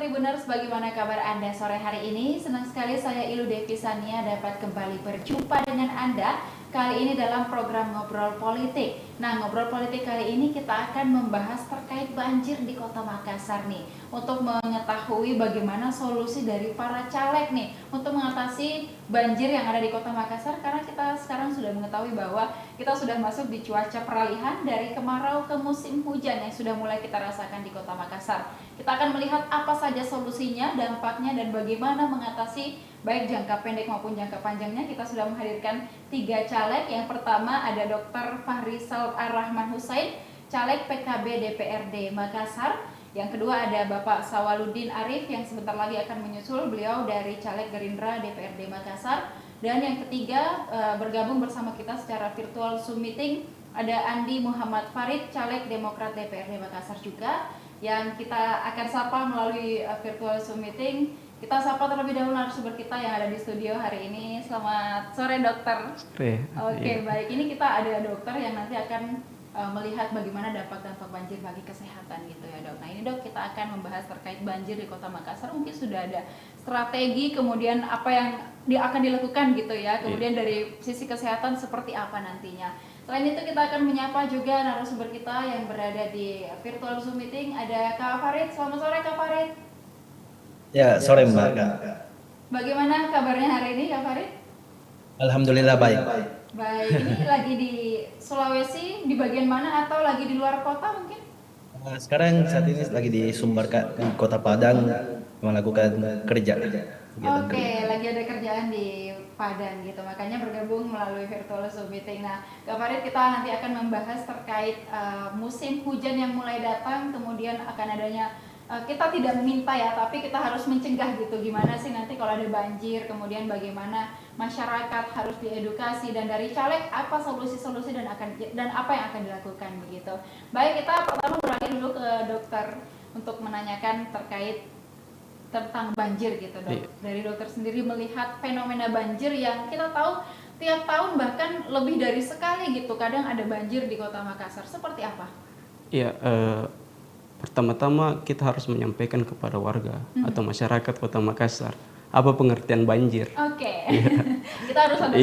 Tribuners, bagaimana kabar Anda sore hari ini? Senang sekali saya Ilu Devi Sania dapat kembali berjumpa dengan Anda kali ini dalam program Ngobrol Politik. Nah, Ngobrol Politik kali ini kita akan membahas terkait banjir di Kota Makassar nih. Untuk mengetahui bagaimana solusi dari para caleg nih untuk mengatasi banjir yang ada di Kota Makassar, karena kita sekarang sudah mengetahui bahwa kita sudah masuk di cuaca peralihan dari kemarau ke musim hujan yang sudah mulai kita rasakan di Kota Makassar. Kita akan melihat apa saja solusinya, dampaknya, dan bagaimana mengatasi baik jangka pendek maupun jangka panjangnya. Kita sudah menghadirkan 3 caleg. Yang pertama ada Dr. Fahrisal Ar-Rahman Husain, caleg PKB DPRD Makassar. Yang kedua ada Bapak Sawaludin Arif yang sebentar lagi akan menyusul, beliau dari caleg Gerindra DPRD Makassar. Dan yang ketiga bergabung bersama kita secara virtual Zoom meeting ada Andi Muhammad Farid, caleg Demokrat DPRD Makassar juga, yang kita akan sapa melalui virtual Zoom meeting. Kita sapa terlebih dahulu narasumber kita yang ada di studio hari ini. Selamat sore dokter. Sore. Oke, baik. Ini kita ada dokter yang nanti akan melihat bagaimana dampak-dampak banjir bagi kesehatan gitu ya dok. Nah ini dok, kita akan membahas terkait banjir di Kota Makassar. Mungkin sudah ada strategi, kemudian apa yang akan dilakukan gitu ya. Kemudian dari sisi kesehatan seperti apa nantinya. Selain itu kita akan menyapa juga narasumber kita yang berada di virtual Zoom meeting. Ada Kak Farid. Selamat sore Kak Farid. Ya, sore Mbak. Bagaimana kabarnya hari ini Kak Farid? Alhamdulillah baik. Baik, ini lagi di Sulawesi, di bagian mana atau lagi di luar kota mungkin? Sekarang saat ini lagi di Sumber di Kota Padang melakukan kerja. Oke, lagi ada kerjaan di Padang gitu, makanya bergabung melalui virtual Zoom meeting. Nah, Kak Farid, kita nanti akan membahas terkait musim hujan yang mulai datang, kemudian akan adanya kita tidak meminta ya, tapi kita harus mencegah gitu. Gimana sih nanti kalau ada banjir, kemudian bagaimana masyarakat harus diedukasi, dan dari caleg apa solusi-solusi dan apa yang akan dilakukan begitu. Baik, kita pertama beralih dulu ke dokter untuk menanyakan terkait tentang banjir gitu dok. Dari dokter sendiri melihat fenomena banjir yang kita tahu tiap tahun bahkan lebih dari sekali gitu, kadang ada banjir di Kota Makassar. Seperti apa? Iya, pertama-tama kita harus menyampaikan kepada warga atau masyarakat Kota Makassar apa pengertian banjir. Oke. Kita harus ada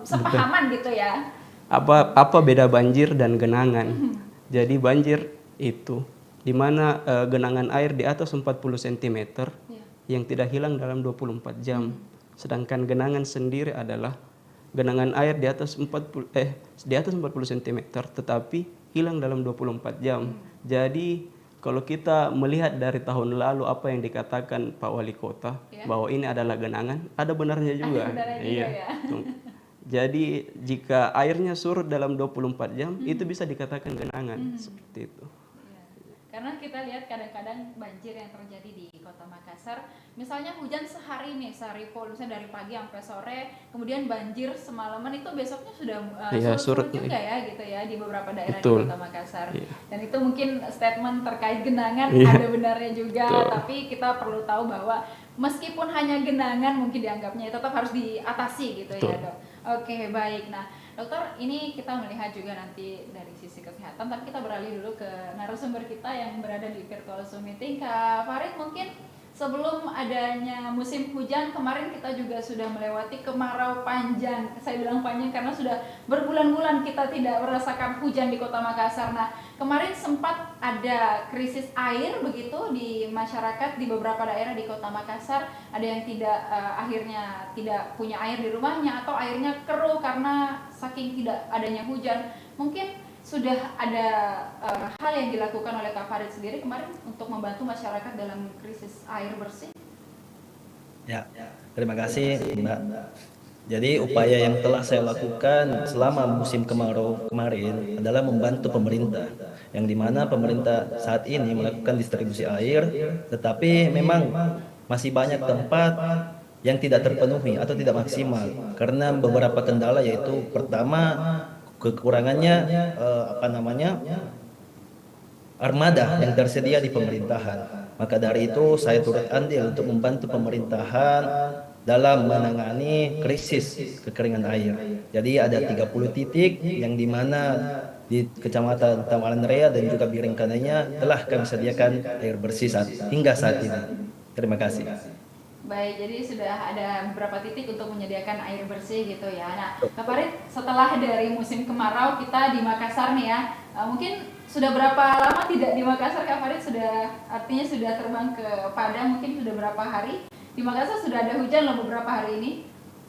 sepahaman gitu ya. Apa beda banjir dan genangan? Jadi banjir itu di mana genangan air di atas 40 cm yang tidak hilang dalam 24 jam. Sedangkan genangan sendiri adalah genangan air di atas 40 cm tetapi hilang dalam 24 jam. Jadi kalau kita melihat dari tahun lalu apa yang dikatakan Pak Wali Kota bahwa ini adalah genangan, ada benarnya juga. Ya. Jadi jika airnya surut dalam 24 jam itu bisa dikatakan genangan seperti itu. Karena kita lihat kadang-kadang banjir yang terjadi di Kota Makassar, misalnya hujan sehari full, misalnya dari pagi sampai sore, kemudian banjir semalaman, itu besoknya sudah surut juga ya gitu ya di beberapa daerah di Kota Makassar. Dan itu mungkin statement terkait genangan ada benarnya juga, tapi kita perlu tahu bahwa meskipun hanya genangan mungkin dianggapnya tetap harus diatasi gitu ya dok. Oke, baik. Nah dokter, ini kita melihat juga nanti dari sisi kesehatan, tapi kita beralih dulu ke narasumber kita yang berada di virtual Zoom meeting. Kak Farid, mungkin sebelum adanya musim hujan, kemarin kita juga sudah melewati kemarau panjang. Saya bilang panjang karena sudah berbulan-bulan kita tidak merasakan hujan di Kota Makassar. Nah, kemarin sempat ada krisis air begitu di masyarakat di beberapa daerah di Kota Makassar. Ada yang akhirnya tidak punya air di rumahnya, atau airnya keruh karena saking tidak adanya hujan. Mungkin sudah ada hal yang dilakukan oleh Kak Farid sendiri kemarin untuk membantu masyarakat dalam krisis air bersih? Ya, terima kasih Mbak. Jadi upaya yang telah saya lakukan selama musim kemarau kemarin adalah membantu pemerintah, yang dimana pemerintah saat ini melakukan distribusi air, tetapi memang masih banyak tempat yang tidak terpenuhi atau tidak maksimal karena beberapa kendala, yaitu pertama kekurangannya armada yang tersedia di pemerintahan. Maka dari itu saya turut andil untuk membantu pemerintahan dalam menangani krisis kekeringan air. Jadi ada 30 titik yang dimana di Kecamatan Tamalan Raya dan juga Biringkanaya telah kami sediakan air bersih hingga saat ini. Terima kasih. Baik, jadi sudah ada beberapa titik untuk menyediakan air bersih gitu ya. Nah, Kak Farid, setelah dari musim kemarau kita di Makassar nih ya, mungkin sudah berapa lama tidak di Makassar Kak Farid? Sudah, artinya sudah terbang ke Padang, mungkin sudah berapa hari? Di Makassar sudah ada hujan loh beberapa hari ini.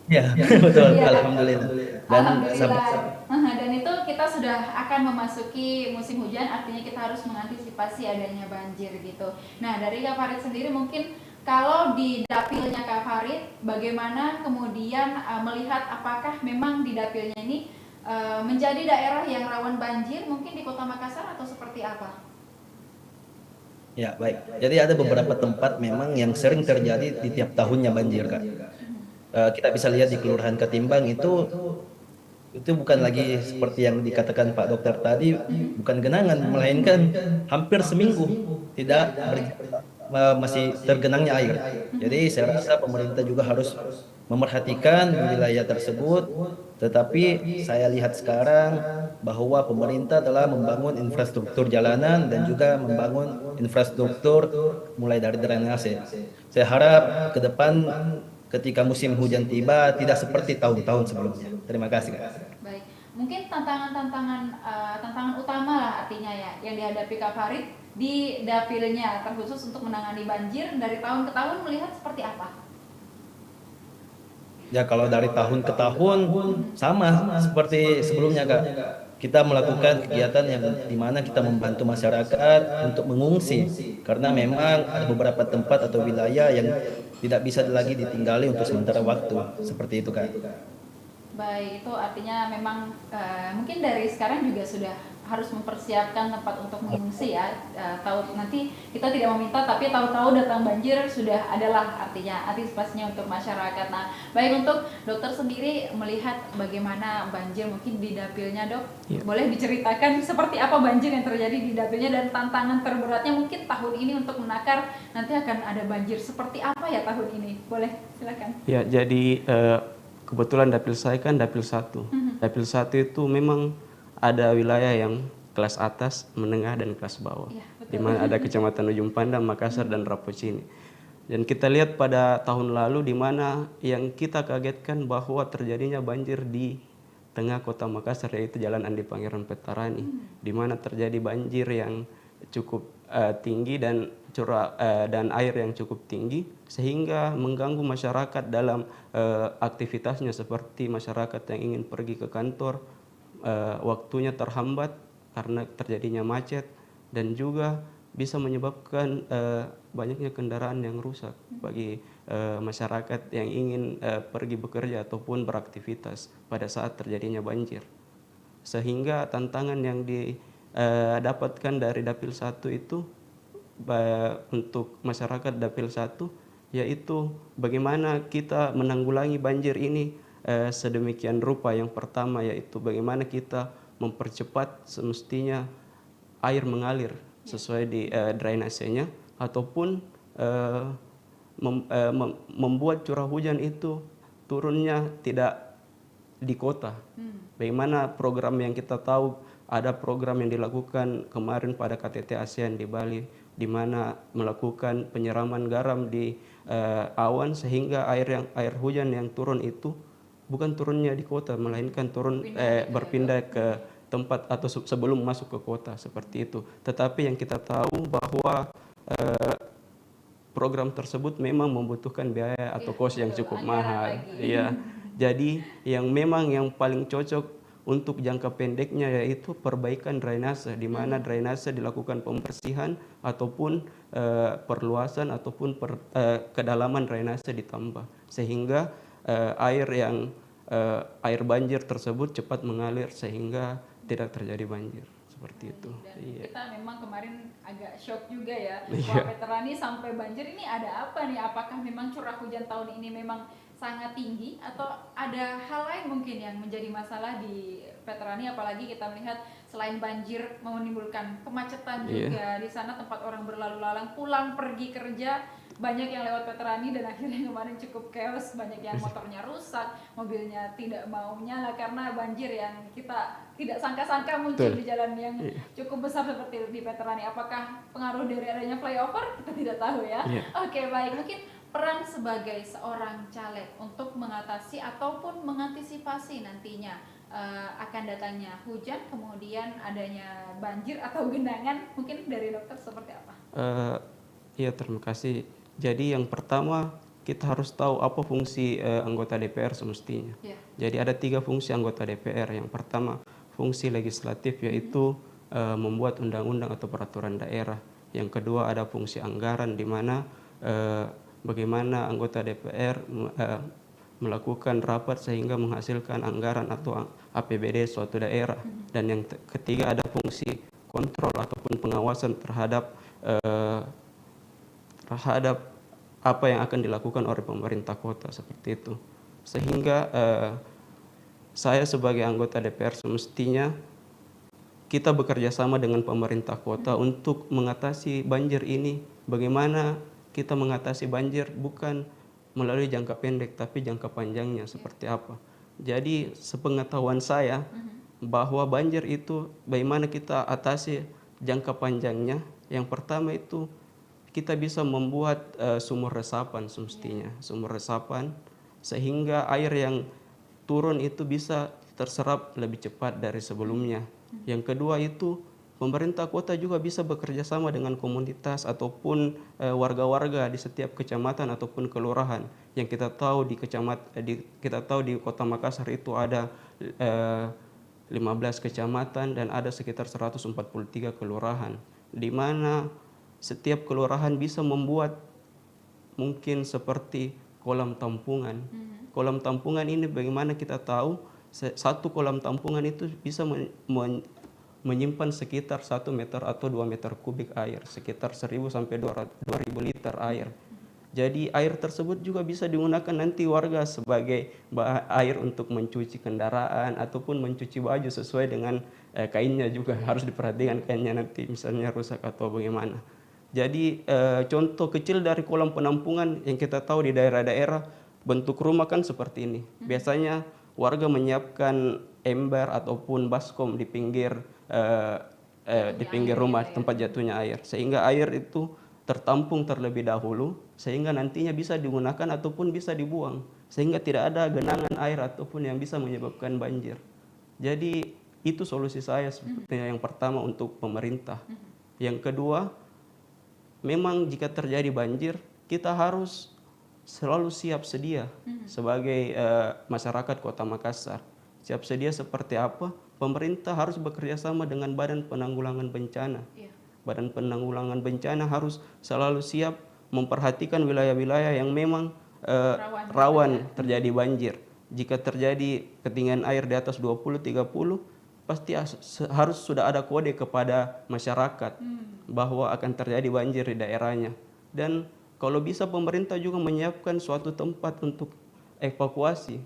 Ya, betul. Iya. Alhamdulillah. Alhamdulillah. Dan itu kita sudah akan memasuki musim hujan, artinya kita harus mengantisipasi adanya banjir gitu. Nah, dari Kak Farid sendiri mungkin kalau di dapilnya Kak Farid, bagaimana kemudian melihat apakah memang di dapilnya ini menjadi daerah yang rawan banjir mungkin di Kota Makassar atau seperti apa? Ya, baik. Jadi ada beberapa tempat memang yang sering terjadi di tiap tahunnya banjir, Kak. Kita bisa lihat di Kelurahan Ketimbang itu bukan lagi seperti yang dikatakan Pak Dokter tadi, bukan genangan, melainkan hampir seminggu tidak masih tergenangnya air. Jadi saya rasa pemerintah juga harus memerhatikan wilayah tersebut. Tetapi saya lihat sekarang bahwa pemerintah telah membangun infrastruktur jalanan dan juga membangun infrastruktur mulai dari drainase. Saya harap ke depan ketika musim hujan tiba tidak seperti tahun-tahun sebelumnya. Terima kasih, Kak. Baik, mungkin tantangan utama lah artinya ya yang dihadapi Kak Farid di dapilnya terkhusus untuk menangani banjir dari tahun ke tahun melihat seperti apa? Ya kalau dari tahun ke tahun sama seperti sebelumnya, Kak. Kita melakukan kegiatan yang dimana kita membantu masyarakat untuk mengungsi karena memang ada beberapa tempat atau wilayah yang tidak bisa lagi ditinggali untuk sementara waktu seperti itu, Kak. Baik, itu artinya memang mungkin dari sekarang juga sudah harus mempersiapkan tempat untuk mengungsi ya. Tahu nanti kita tidak meminta, tapi tahu-tahu datang banjir sudah adalah artinya antisipasinya untuk masyarakat. Nah, baik untuk dokter sendiri melihat bagaimana banjir mungkin di dapilnya, Dok. Ya. Boleh diceritakan seperti apa banjir yang terjadi di dapilnya dan tantangan terberatnya mungkin tahun ini untuk menakar nanti akan ada banjir seperti apa ya tahun ini? Boleh, silakan. Ya, jadi kebetulan dapil saya kan dapil 1. Dapil 1 itu memang ada wilayah yang kelas atas, menengah, dan kelas bawah. Ya, di mana ada Kecamatan Ujung Pandang, Makassar, dan Rapocini. Dan kita lihat pada tahun lalu di mana yang kita kagetkan bahwa terjadinya banjir di tengah kota Makassar, yaitu Jalan Andi Pangeran Petarani, di mana terjadi banjir yang cukup tinggi dan dan air yang cukup tinggi sehingga mengganggu masyarakat dalam aktivitasnya, seperti masyarakat yang ingin pergi ke kantor waktunya terhambat karena terjadinya macet, dan juga bisa menyebabkan banyaknya kendaraan yang rusak bagi masyarakat yang ingin pergi bekerja ataupun beraktivitas pada saat terjadinya banjir. Sehingga tantangan yang didapatkan dari Dapil 1 itu untuk masyarakat Dapil 1 yaitu bagaimana kita menanggulangi banjir ini sedemikian rupa. Yang pertama yaitu bagaimana kita mempercepat semestinya air mengalir sesuai di drainasenya, ataupun membuat curah hujan itu turunnya tidak di kota. Bagaimana program yang kita tahu, ada program yang dilakukan kemarin pada KTT ASEAN di Bali, di mana melakukan penyiraman garam di awan sehingga air hujan yang turun itu bukan turunnya di kota, melainkan berpindah ke tempat atau sebelum masuk ke kota, seperti itu. Tetapi yang kita tahu bahwa program tersebut memang membutuhkan biaya atau kos yang cukup mahal. Iya. Jadi yang paling cocok untuk jangka pendeknya yaitu perbaikan drainase, di mana drainase dilakukan pembersihan ataupun perluasan ataupun kedalaman drainase ditambah sehingga air banjir tersebut cepat mengalir sehingga tidak terjadi banjir, seperti itu. Dan kita memang kemarin agak shock juga ya, Wah Veterani sampai banjir, ini ada apa nih? Apakah memang curah hujan tahun ini memang sangat tinggi atau ada hal lain mungkin yang menjadi masalah di Veterani, apalagi kita melihat selain banjir menimbulkan kemacetan juga di sana tempat orang berlalu lalang pulang pergi kerja, banyak yang lewat Veterani dan akhirnya kemarin cukup chaos, banyak yang motornya rusak, mobilnya tidak mau nyala karena banjir yang kita tidak sangka-sangka muncul di jalan yang cukup besar seperti di Veterani. Apakah pengaruh dari adanya flyover? Kita tidak tahu ya. Oke, baik, mungkin peran sebagai seorang caleg untuk mengatasi ataupun mengantisipasi nantinya akan datangnya hujan, kemudian adanya banjir atau genangan, mungkin dari dokter seperti apa? Iya, terima kasih. Jadi yang pertama kita harus tahu apa fungsi anggota DPR semestinya. Jadi ada 3 fungsi anggota DPR. Yang pertama fungsi legislatif, yaitu membuat undang-undang atau peraturan daerah. Yang kedua ada fungsi anggaran, di mana bagaimana anggota DPR melakukan rapat sehingga menghasilkan anggaran atau APBD suatu daerah. Dan yang ketiga ada fungsi kontrol ataupun pengawasan terhadap apa yang akan dilakukan oleh pemerintah kota, seperti itu. Sehingga saya sebagai anggota DPR semestinya kita bekerja sama dengan pemerintah kota untuk mengatasi banjir ini. Bagaimana kita mengatasi banjir bukan melalui jangka pendek tapi jangka panjangnya seperti apa. Jadi sepengetahuan saya bahwa banjir itu bagaimana kita atasi jangka panjangnya. Yang pertama itu kita bisa membuat sumur resapan semestinya, sumur resapan, sehingga air yang turun itu bisa terserap lebih cepat dari sebelumnya. Yang kedua itu pemerintah kota juga bisa bekerja sama dengan komunitas ataupun warga-warga di setiap kecamatan ataupun kelurahan. Yang kita tahu di Kota Makassar itu ada 15 kecamatan dan ada sekitar 143 kelurahan, di mana setiap kelurahan bisa membuat mungkin seperti kolam tampungan. Kolam tampungan ini bagaimana kita tahu satu kolam tampungan itu bisa menyimpan sekitar 1 meter atau 2 meter kubik air, sekitar 1000 sampai 2000 liter air. Jadi air tersebut juga bisa digunakan nanti warga sebagai air untuk mencuci kendaraan ataupun mencuci baju sesuai dengan kainnya juga. Harus diperhatikan kainnya nanti misalnya rusak atau bagaimana. Jadi contoh kecil dari kolam penampungan yang kita tahu di daerah-daerah, bentuk rumah kan seperti ini. Biasanya warga menyiapkan ember ataupun baskom di pinggir rumah tempat jatuhnya air, sehingga air itu tertampung terlebih dahulu sehingga nantinya bisa digunakan ataupun bisa dibuang, sehingga tidak ada genangan air ataupun yang bisa menyebabkan banjir. Jadi itu solusi saya sepertinya yang pertama untuk pemerintah. Yang kedua, memang jika terjadi banjir kita harus selalu siap sedia sebagai masyarakat Kota Makassar. Siap sedia seperti apa? Pemerintah harus bekerja sama dengan Badan Penanggulangan Bencana. Badan Penanggulangan Bencana harus selalu siap memperhatikan wilayah-wilayah yang memang rawan terjadi banjir. Jika terjadi ketinggian air di atas 20-30, pasti harus sudah ada kode kepada masyarakat bahwa akan terjadi banjir di daerahnya. Dan kalau bisa pemerintah juga menyiapkan suatu tempat untuk evakuasi,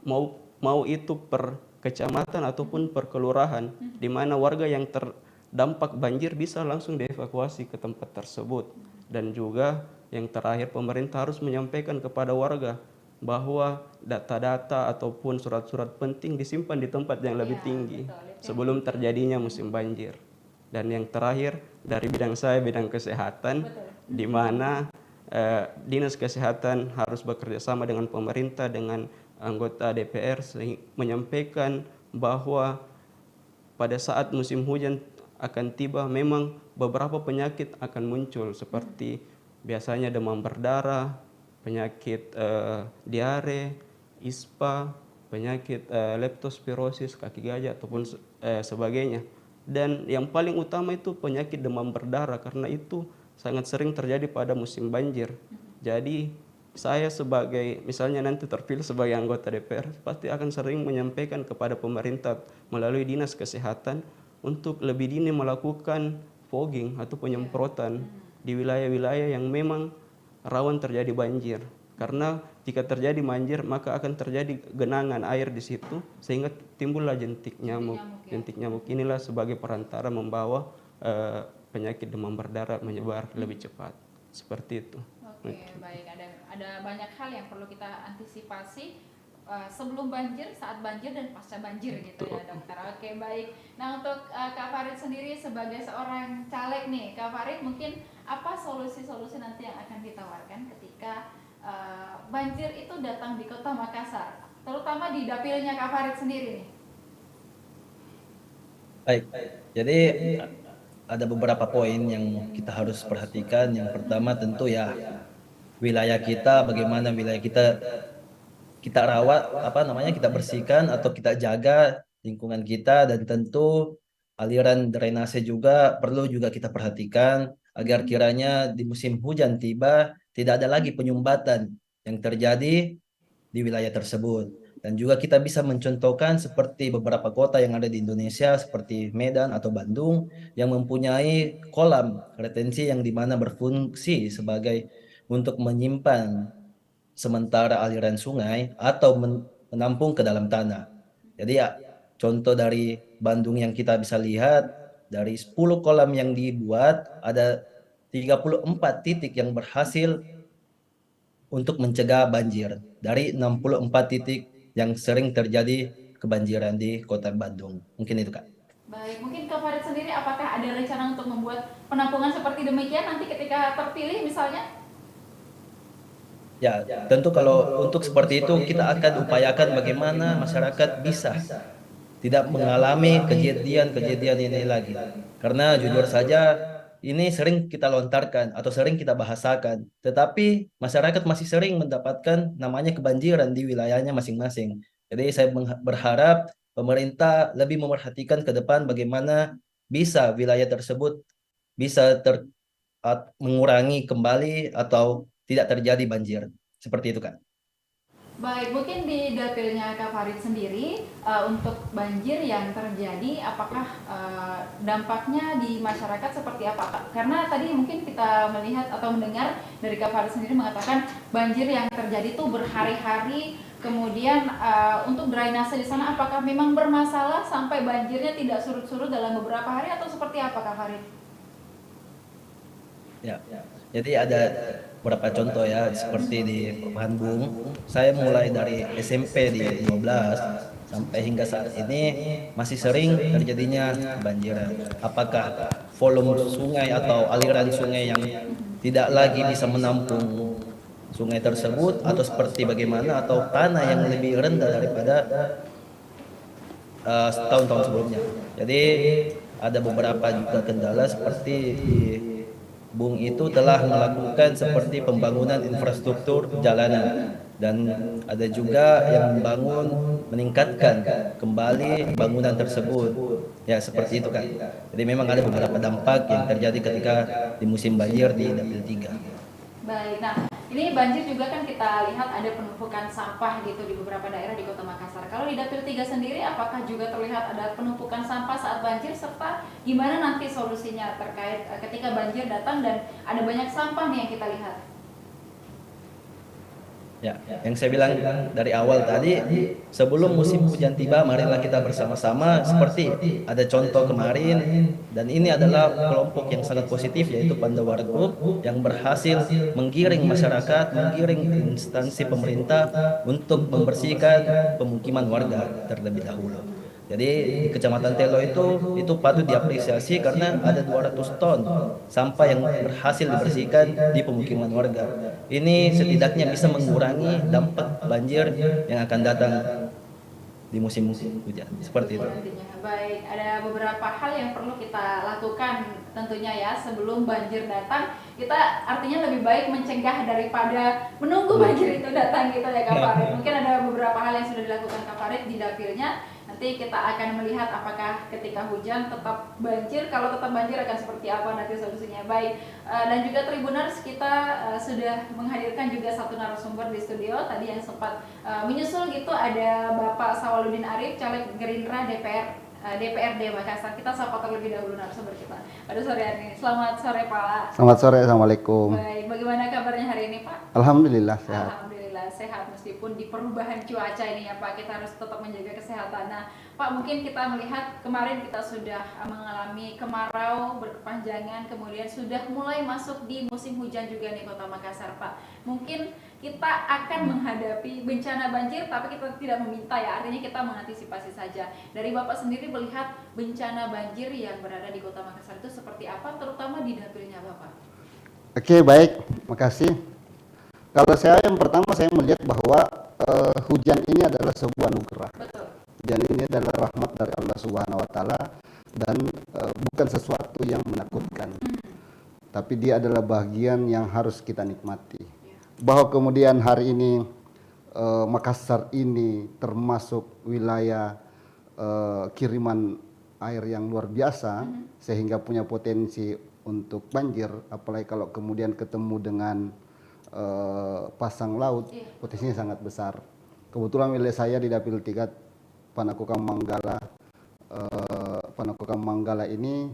mau itu per kecamatan ataupun per kelurahan, di mana warga yang terdampak banjir bisa langsung dievakuasi ke tempat tersebut. Dan juga yang terakhir, pemerintah harus menyampaikan kepada warga bahwa data-data ataupun surat-surat penting disimpan di tempat yang lebih tinggi sebelum terjadinya musim banjir. Dan yang terakhir dari bidang saya, bidang kesehatan, di mana Dinas Kesehatan harus bekerja sama dengan pemerintah, dengan anggota DPR, menyampaikan bahwa pada saat musim hujan akan tiba, memang beberapa penyakit akan muncul seperti biasanya demam berdarah, penyakit diare, ispa, penyakit leptospirosis, kaki gajah ataupun sebagainya. Dan yang paling utama itu penyakit demam berdarah, karena itu sangat sering terjadi pada musim banjir. Jadi saya sebagai misalnya nanti terpilih sebagai anggota DPR, pasti akan sering menyampaikan kepada pemerintah melalui Dinas Kesehatan untuk lebih dini melakukan fogging atau penyemprotan di wilayah-wilayah yang memang rawan terjadi banjir. Karena jika terjadi banjir maka akan terjadi genangan air di situ sehingga timbullah jentik nyamuk. Jentik nyamuk inilah sebagai perantara membawa penyakit demam berdarah menyebar lebih cepat. Seperti itu. Oke, baik. Ada banyak hal yang perlu kita antisipasi sebelum banjir, saat banjir, dan pasca banjir gitu ya dokter. Oke, baik. Nah, untuk Kak Farid sendiri sebagai seorang caleg nih, Kak Farid mungkin apa solusi-solusi nanti yang akan ditawarkan ketika banjir itu datang di Kota Makassar, terutama di dapilnya Kak Farid sendiri nih? Baik, jadi ada beberapa poin yang kita harus perhatikan. Yang pertama tentu ya wilayah kita, bagaimana wilayah kita rawat, kita bersihkan atau kita jaga lingkungan kita, dan tentu aliran drainase juga perlu juga kita perhatikan agar kiranya di musim hujan tiba tidak ada lagi penyumbatan yang terjadi di wilayah tersebut. Dan juga kita bisa mencontohkan seperti beberapa kota yang ada di Indonesia seperti Medan atau Bandung yang mempunyai kolam retensi yang dimana berfungsi sebagai untuk menyimpan sementara aliran sungai atau menampung ke dalam tanah. Jadi ya contoh dari Bandung yang kita bisa lihat, dari 10 kolam yang dibuat ada 34 titik yang berhasil untuk mencegah banjir dari 64 titik yang sering terjadi kebanjiran di Kota Bandung. Mungkin itu, Kak. Baik, mungkin Kak Farid sendiri apakah ada rencana untuk membuat penampungan seperti demikian nanti ketika terpilih misalnya? Ya, tentu kalau untuk seperti itu kita akan upayakan bagaimana masyarakat bisa tidak mengalami kejadian-kejadian ini lagi. Karena jujur saja ini sering kita lontarkan atau sering kita bahasakan, tetapi masyarakat masih sering mendapatkan namanya kebanjiran di wilayahnya masing-masing. Jadi saya berharap pemerintah lebih memerhatikan ke depan bagaimana bisa wilayah tersebut bisa mengurangi kembali atau tidak terjadi banjir. Seperti itu, Kak. Baik, mungkin di dapilnya Kak Farid sendiri untuk banjir yang terjadi, apakah dampaknya di masyarakat seperti apa, Kak? Karena tadi mungkin kita melihat atau mendengar dari Kak Farid sendiri mengatakan banjir yang terjadi itu berhari-hari, kemudian untuk drainase di sana apakah memang bermasalah sampai banjirnya tidak surut-surut dalam beberapa hari atau seperti apa, Kak Farid? Ya, jadi ada beberapa contoh ya, seperti di Bandung. Saya mulai dari SMP di 15 sampai hingga saat ini masih sering terjadinya banjiran. Apakah volume sungai atau aliran sungai yang tidak lagi bisa menampung sungai tersebut, atau seperti bagaimana, atau tanah yang lebih rendah daripada tahun-tahun sebelumnya. Jadi ada beberapa juga kendala seperti di Bung itu telah melakukan seperti pembangunan infrastruktur jalanan, dan ada juga yang meningkatkan kembali bangunan tersebut. Ya, seperti itu, kan. Jadi memang ada beberapa dampak yang terjadi ketika di musim banjir di Dapil 3. Baik, nah ini banjir juga kan kita lihat ada penumpukan sampah gitu di beberapa daerah di Kota Makassar. Kalau di Dapil 3 sendiri apakah juga terlihat ada penumpukan sampah saat banjir, serta gimana nanti solusinya terkait ketika banjir datang dan ada banyak sampah nih yang kita lihat? Ya, yang saya bilang dari awal tadi, sebelum musim hujan tiba, marilah kita bersama-sama seperti ada contoh kemarin, dan ini adalah kelompok yang sangat positif, yaitu Pandawara Group yang berhasil menggiring masyarakat, menggiring instansi pemerintah untuk membersihkan pemukiman warga terlebih dahulu. Jadi di Kecamatan Telo itu patut diapresiasi karena ada 200 ton sampah yang berhasil dibersihkan di pemukiman warga. Ini setidaknya bisa mengurangi dampak banjir yang akan datang di musim hujan. Seperti itu. Baik, ada beberapa hal yang perlu kita lakukan tentunya ya sebelum banjir datang. Kita artinya lebih baik mencegah daripada menunggu banjir itu datang gitu ya Kak Farid. Mungkin ada beberapa hal yang sudah dilakukan Kak Farid di dapilnya. Nanti kita akan melihat apakah ketika hujan tetap banjir, kalau tetap banjir akan seperti apa nanti solusinya. Baik, dan juga Tribuners, kita sudah menghadirkan juga satu narasumber di studio tadi yang sempat menyusul gitu, ada Bapak Sawaludin Arif, caleg Gerindra DPRD Makassar. Kita sapa terlebih dahulu narasumber kita pada sore hari ini. Selamat sore Pak. Selamat sore, assalamualaikum. Baik, bagaimana kabarnya hari ini Pak? Alhamdulillah sehat. Anda sehat meskipun di perubahan cuaca ini ya Pak, kita harus tetap menjaga kesehatan. Nah Pak, mungkin kita melihat kemarin kita sudah mengalami kemarau berkepanjangan, kemudian sudah mulai masuk di musim hujan juga nih Kota Makassar Pak. Mungkin kita akan menghadapi bencana banjir, tapi kita tidak meminta ya, artinya kita mengantisipasi saja. Dari Bapak sendiri melihat bencana banjir yang berada di Kota Makassar itu seperti apa, terutama di dapilnya Bapak? Oke, baik, makasih. Kalau saya yang pertama saya melihat bahwa hujan ini adalah sebuah anugerah. Betul. Hujan ini adalah rahmat dari Allah Subhanahu wa taala dan bukan sesuatu yang menakutkan. Tapi dia adalah bagian yang harus kita nikmati. Bahwa kemudian hari ini Makassar ini termasuk wilayah kiriman air yang luar biasa sehingga punya potensi untuk banjir, apalagi kalau kemudian ketemu dengan pasang laut, potensinya sangat besar. Kebetulan wilayah saya di Dapil 3 Panakukang Manggala ini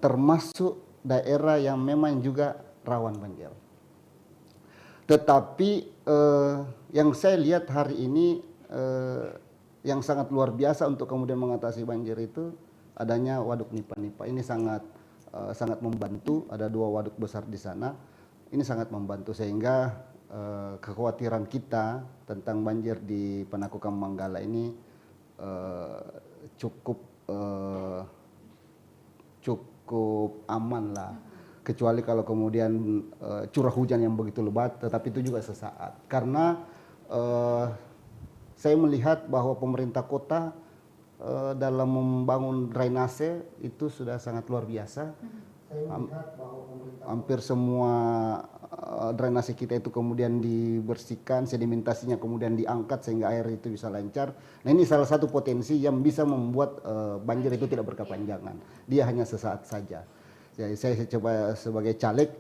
termasuk daerah yang memang juga rawan banjir. Tetapi yang saya lihat hari ini yang sangat luar biasa untuk kemudian mengatasi banjir itu adanya waduk Nipa-Nipa. Ini sangat membantu. Ada 2 waduk besar di sana. Ini sangat membantu sehingga kekhawatiran kita tentang banjir di Panakukang Manggala ini cukup aman lah. Kecuali kalau kemudian curah hujan yang begitu lebat, tetapi itu juga sesaat. Karena saya melihat bahwa pemerintah kota dalam membangun drainase itu sudah sangat luar biasa. Hampir semua drainase kita itu kemudian dibersihkan, sedimentasinya kemudian diangkat sehingga air itu bisa lancar. Nah ini salah satu potensi yang bisa membuat banjir itu tidak berkepanjangan. Dia hanya sesaat saja. Jadi saya coba sebagai caleg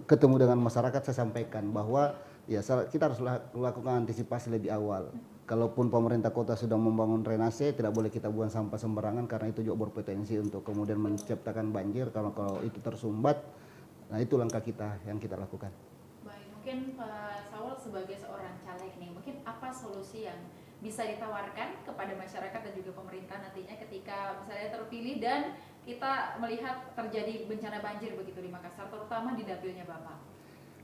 ketemu dengan masyarakat, saya sampaikan bahwa ya kita harus lakukan antisipasi lebih awal. Kalaupun pemerintah kota sudah membangun drainase, tidak boleh kita buang sampah sembarangan karena itu juga berpotensi untuk kemudian menciptakan banjir. Kalau itu tersumbat, nah itu langkah kita yang kita lakukan. Baik, mungkin Pak Saul sebagai seorang caleg nih, mungkin apa solusi yang bisa ditawarkan kepada masyarakat dan juga pemerintah nantinya ketika misalnya terpilih dan kita melihat terjadi bencana banjir begitu di Makassar, terutama di dapilnya Bapak?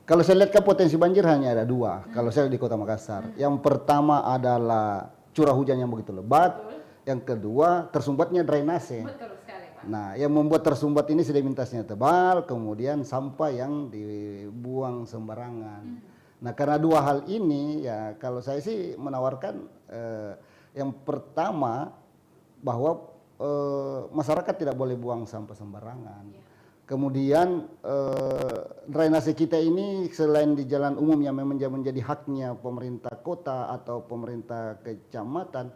Kalau saya lihat potensi banjir hanya ada 2. Kalau saya di Kota Makassar, yang pertama adalah curah hujan yang begitu lebat. Betul. Yang kedua tersumbatnya drainase. Betul sekali Pak. Nah, yang membuat tersumbat ini sedimentasinya tebal, kemudian sampah yang dibuang sembarangan. Nah, karena 2 hal ini ya kalau saya sih menawarkan yang pertama bahwa masyarakat tidak boleh buang sampah sembarangan. Kemudian drainase kita ini selain di jalan umum yang memang menjadi haknya pemerintah kota atau pemerintah kecamatan,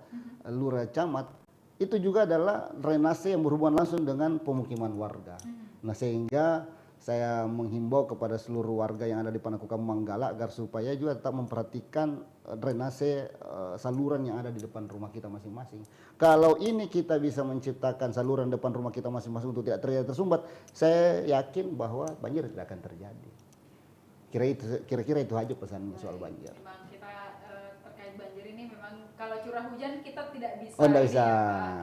lurah camat, itu juga adalah drainase yang berhubungan langsung dengan pemukiman warga. Nah sehingga saya menghimbau kepada seluruh warga yang ada di Panakukang Manggala agar supaya juga tetap memperhatikan drainase saluran yang ada di depan rumah kita masing-masing. Kalau ini kita bisa menciptakan saluran depan rumah kita masing-masing untuk tidak terjadi tersumbat, saya yakin bahwa banjir tidak akan terjadi. Kira-kira itu aja pesannya soal banjir. Memang kita terkait banjir ini memang kalau curah hujan kita tidak bisa,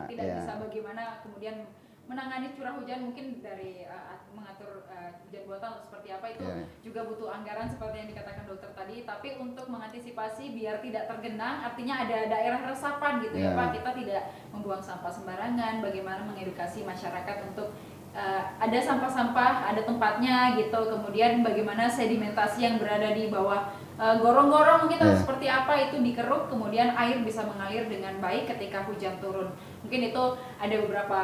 bisa bagaimana kemudian menangani curah hujan, mungkin dari mengatur hujan buatan atau seperti apa itu juga butuh anggaran seperti yang dikatakan dokter tadi. Tapi untuk mengantisipasi biar tidak tergenang, artinya ada daerah resapan gitu ya Pak, kita tidak membuang sampah sembarangan, bagaimana mengedukasi masyarakat untuk ada sampah-sampah, ada tempatnya gitu, kemudian bagaimana sedimentasi yang berada di bawah gorong-gorong mungkin atau seperti apa itu dikeruk, kemudian air bisa mengalir dengan baik ketika hujan turun. Mungkin itu ada beberapa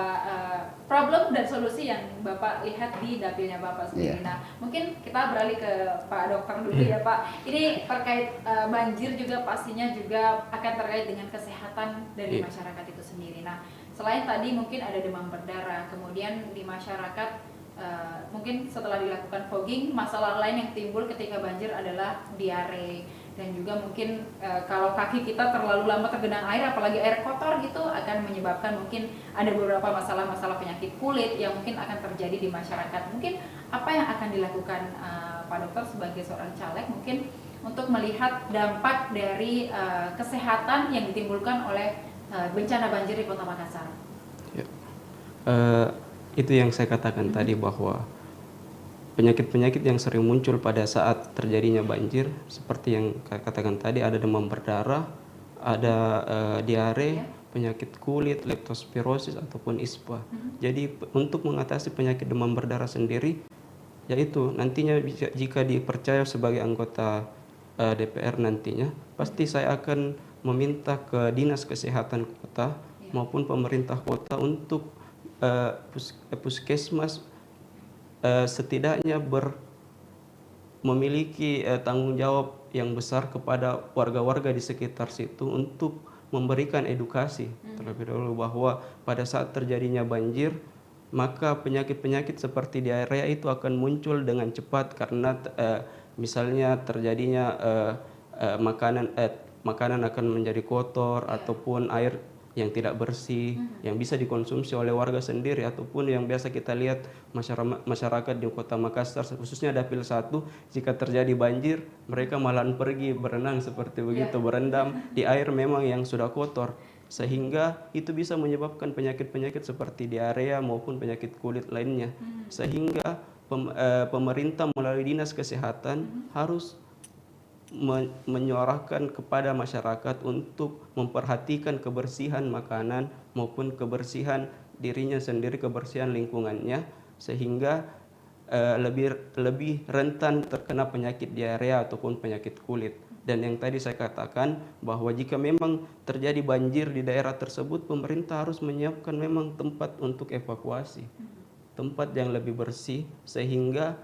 problem dan solusi yang Bapak lihat di dapilnya Bapak sendiri. Nah, mungkin kita beralih ke Pak Dokter dulu ya Pak. Ini terkait banjir juga pastinya juga akan terkait dengan kesehatan dari masyarakat itu sendiri. Nah, selain tadi mungkin ada demam berdarah, kemudian di masyarakat mungkin setelah dilakukan fogging, masalah lain yang timbul ketika banjir adalah diare, dan juga mungkin kalau kaki kita terlalu lama tergenang air, apalagi air kotor gitu, akan menyebabkan mungkin ada beberapa masalah-masalah penyakit kulit yang mungkin akan terjadi di masyarakat. Mungkin apa yang akan dilakukan Pak Dokter sebagai seorang caleg mungkin untuk melihat dampak dari kesehatan yang ditimbulkan oleh bencana banjir di Kota Makassar. Ya. Itu yang saya katakan tadi, bahwa penyakit-penyakit yang sering muncul pada saat terjadinya banjir seperti yang saya katakan tadi, ada demam berdarah, ada diare, penyakit kulit, leptospirosis ataupun ISPA. Jadi untuk mengatasi penyakit demam berdarah sendiri, yaitu nantinya jika dipercaya sebagai anggota DPR nantinya, pasti saya akan meminta ke Dinas Kesehatan Kota maupun pemerintah kota untuk puskesmas setidaknya memiliki tanggung jawab yang besar kepada warga-warga di sekitar situ untuk memberikan edukasi terlebih dahulu bahwa pada saat terjadinya banjir, maka penyakit-penyakit seperti diarea itu akan muncul dengan cepat karena misalnya terjadinya makanan akan menjadi kotor ataupun air yang tidak bersih yang bisa dikonsumsi oleh warga sendiri, ataupun yang biasa kita lihat masyarakat di Kota Makassar khususnya Dapil 1, jika terjadi banjir mereka malahan pergi berenang seperti begitu, berendam di air memang yang sudah kotor, sehingga itu bisa menyebabkan penyakit-penyakit seperti diarea maupun penyakit kulit lainnya. Sehingga pemerintah melalui Dinas Kesehatan harus menyuarakan kepada masyarakat untuk memperhatikan kebersihan makanan maupun kebersihan dirinya sendiri, kebersihan lingkungannya, sehingga lebih rentan terkena penyakit diarea ataupun penyakit kulit. Dan yang tadi saya katakan bahwa jika memang terjadi banjir di daerah tersebut, pemerintah harus menyiapkan memang tempat untuk evakuasi, tempat yang lebih bersih, sehingga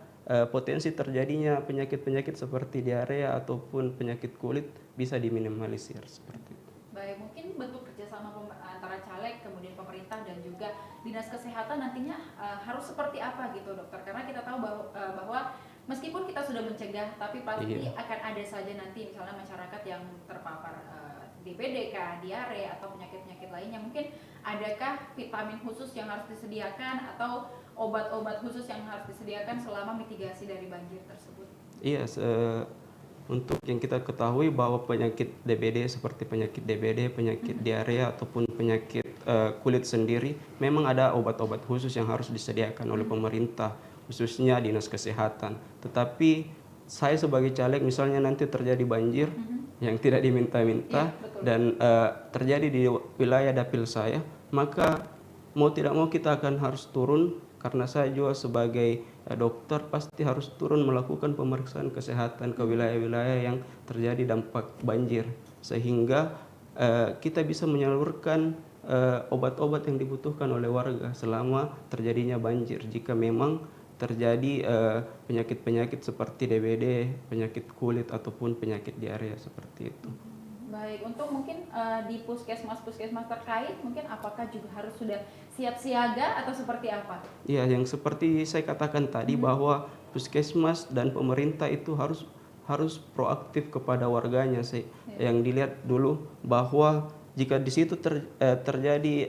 potensi terjadinya penyakit-penyakit seperti diarea ataupun penyakit kulit bisa diminimalisir seperti itu. Baik, mungkin bentuk kerjasama antara caleg, kemudian pemerintah dan juga dinas kesehatan nantinya harus seperti apa gitu dokter? Karena kita tahu bahwa meskipun kita sudah mencegah, tapi pasti akan ada saja nanti misalnya masyarakat yang terpapar DBD, diare atau penyakit-penyakit lainnya. Mungkin adakah vitamin khusus yang harus disediakan atau obat-obat khusus yang harus disediakan selama mitigasi dari banjir tersebut? Iya, untuk yang kita ketahui bahwa penyakit DBD seperti penyakit DBD, penyakit diare ataupun penyakit kulit sendiri, memang ada obat-obat khusus yang harus disediakan oleh pemerintah, khususnya Dinas Kesehatan. Tetapi saya sebagai caleg misalnya nanti terjadi banjir yang tidak diminta-minta dan terjadi di wilayah dapil saya, maka mau tidak mau kita akan harus turun, karena saya juga sebagai dokter pasti harus turun melakukan pemeriksaan kesehatan ke wilayah-wilayah yang terjadi dampak banjir, sehingga kita bisa menyalurkan obat-obat yang dibutuhkan oleh warga selama terjadinya banjir. Jika memang terjadi penyakit-penyakit seperti DBD, penyakit kulit ataupun penyakit diare seperti itu. Baik, untuk mungkin di puskesmas-puskesmas terkait, mungkin apakah juga harus sudah siap siaga atau seperti apa? Iya, yang seperti saya katakan tadi bahwa puskesmas dan pemerintah itu harus proaktif kepada warganya. Yang dilihat dulu bahwa jika di situ terjadi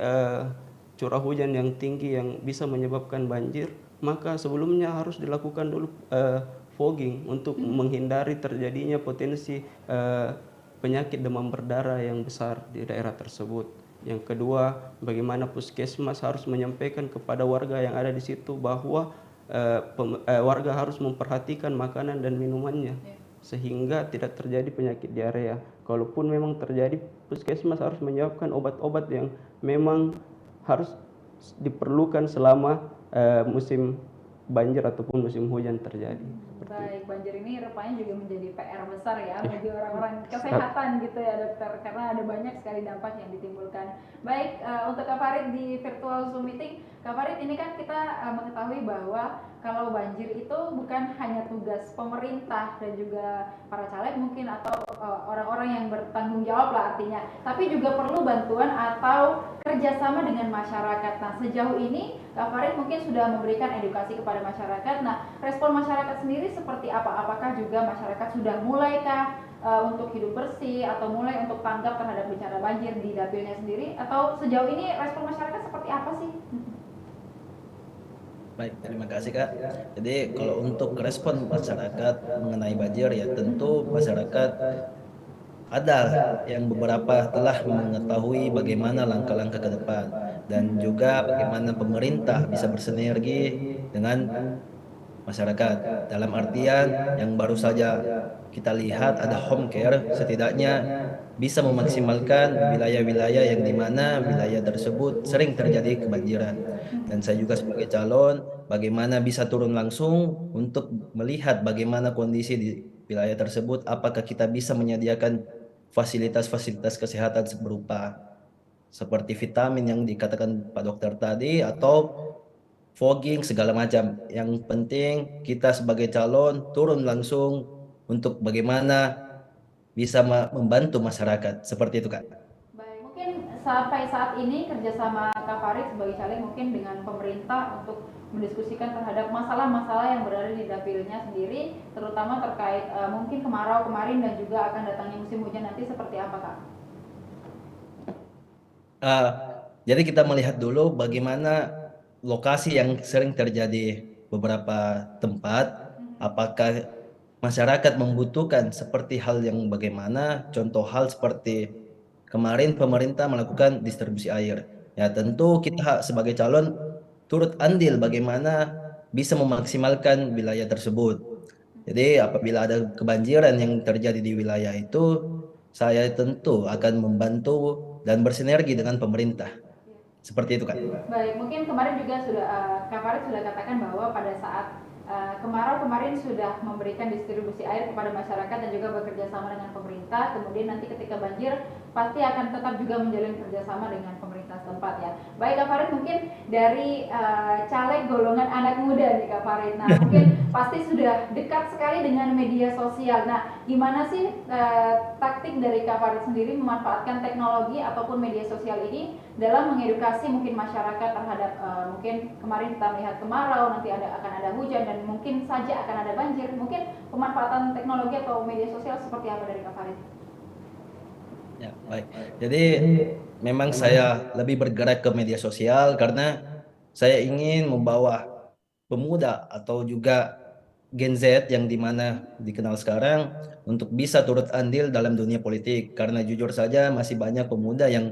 curah hujan yang tinggi yang bisa menyebabkan banjir, maka sebelumnya harus dilakukan dulu fogging untuk menghindari terjadinya potensi penyakit demam berdarah yang besar di daerah tersebut. Yang kedua, bagaimana puskesmas harus menyampaikan kepada warga yang ada di situ bahwa warga harus memperhatikan makanan dan minumannya sehingga tidak terjadi penyakit diarea. Kalaupun memang terjadi, puskesmas harus menyiapkan obat-obat yang memang harus diperlukan selama musim banjir ataupun musim hujan terjadi. Baik, banjir ini rupanya juga menjadi PR besar ya bagi orang-orang kesehatan gitu ya dokter, karena ada banyak sekali dampak yang ditimbulkan. Baik, untuk Kak Farid di virtual Zoom meeting, Kak Farid ini kan kita mengetahui bahwa kalau banjir itu bukan hanya tugas pemerintah dan juga para caleg mungkin atau orang-orang yang bertanggung jawab lah artinya, tapi juga perlu bantuan atau kerjasama dengan masyarakat. Nah, sejauh ini Kak Farid mungkin sudah memberikan edukasi kepada masyarakat. Nah, respon masyarakat sendiri seperti apa? Apakah juga masyarakat sudah mulaikah untuk hidup bersih atau mulai untuk tanggap terhadap bencana banjir di dapilnya sendiri? Atau sejauh ini respon masyarakat seperti apa sih? Baik, terima kasih Kak. Jadi kalau untuk respon masyarakat mengenai banjir ya tentu masyarakat ada yang beberapa telah mengetahui bagaimana langkah-langkah ke depan dan juga bagaimana pemerintah bisa bersinergi dengan masyarakat. Dalam artian yang baru saja kita lihat ada home care, setidaknya bisa memaksimalkan wilayah-wilayah yang di mana wilayah tersebut sering terjadi kebanjiran. Dan saya juga sebagai calon, bagaimana bisa turun langsung untuk melihat bagaimana kondisi di wilayah tersebut, apakah kita bisa menyediakan fasilitas-fasilitas kesehatan berupa seperti vitamin yang dikatakan Pak Dokter tadi atau fogging segala macam. Yang penting kita sebagai calon turun langsung untuk bagaimana bisa membantu masyarakat. Seperti itu, Kak. Baik, mungkin sampai saat ini kerjasama Kak Farid sebagai caleg mungkin dengan pemerintah untuk mendiskusikan terhadap masalah-masalah yang berada di dapilnya sendiri, terutama terkait mungkin kemarau kemarin dan juga akan datangnya musim hujan nanti seperti apa, Kak? Uh, jadi kita melihat dulu bagaimana lokasi yang sering terjadi beberapa tempat, apakah masyarakat membutuhkan seperti hal yang bagaimana, contoh hal seperti kemarin pemerintah melakukan distribusi air. Ya tentu kita sebagai calon turut andil bagaimana bisa memaksimalkan wilayah tersebut. Jadi apabila ada kebanjiran yang terjadi di wilayah itu, saya tentu akan membantu dan bersinergi dengan pemerintah. Seperti itu, Kak. Baik, mungkin kemarin juga sudah Kak Farid sudah katakan bahwa pada saat kemarau kemarin sudah memberikan distribusi air kepada masyarakat dan juga bekerja sama dengan pemerintah. Kemudian nanti ketika banjir pasti akan tetap juga menjalin kerjasama dengan pemerintah setempat ya. Baik Kak Farid, mungkin dari caleg golongan anak muda nih Kak Farid. Nah mungkin pasti sudah dekat sekali dengan media sosial. Nah gimana sih taktik dari Kak Farid sendiri memanfaatkan teknologi ataupun media sosial ini dalam mengedukasi mungkin masyarakat terhadap mungkin kemarin kita melihat kemarau, nanti akan ada hujan dan mungkin saja akan ada banjir. Mungkin pemanfaatan teknologi atau media sosial seperti apa dari Kak Farid? Ya, baik. Jadi memang saya lebih bergerak ke media sosial karena saya ingin membawa pemuda atau juga Gen Z yang dimana dikenal sekarang untuk bisa turut andil dalam dunia politik. Karena jujur saja masih banyak pemuda yang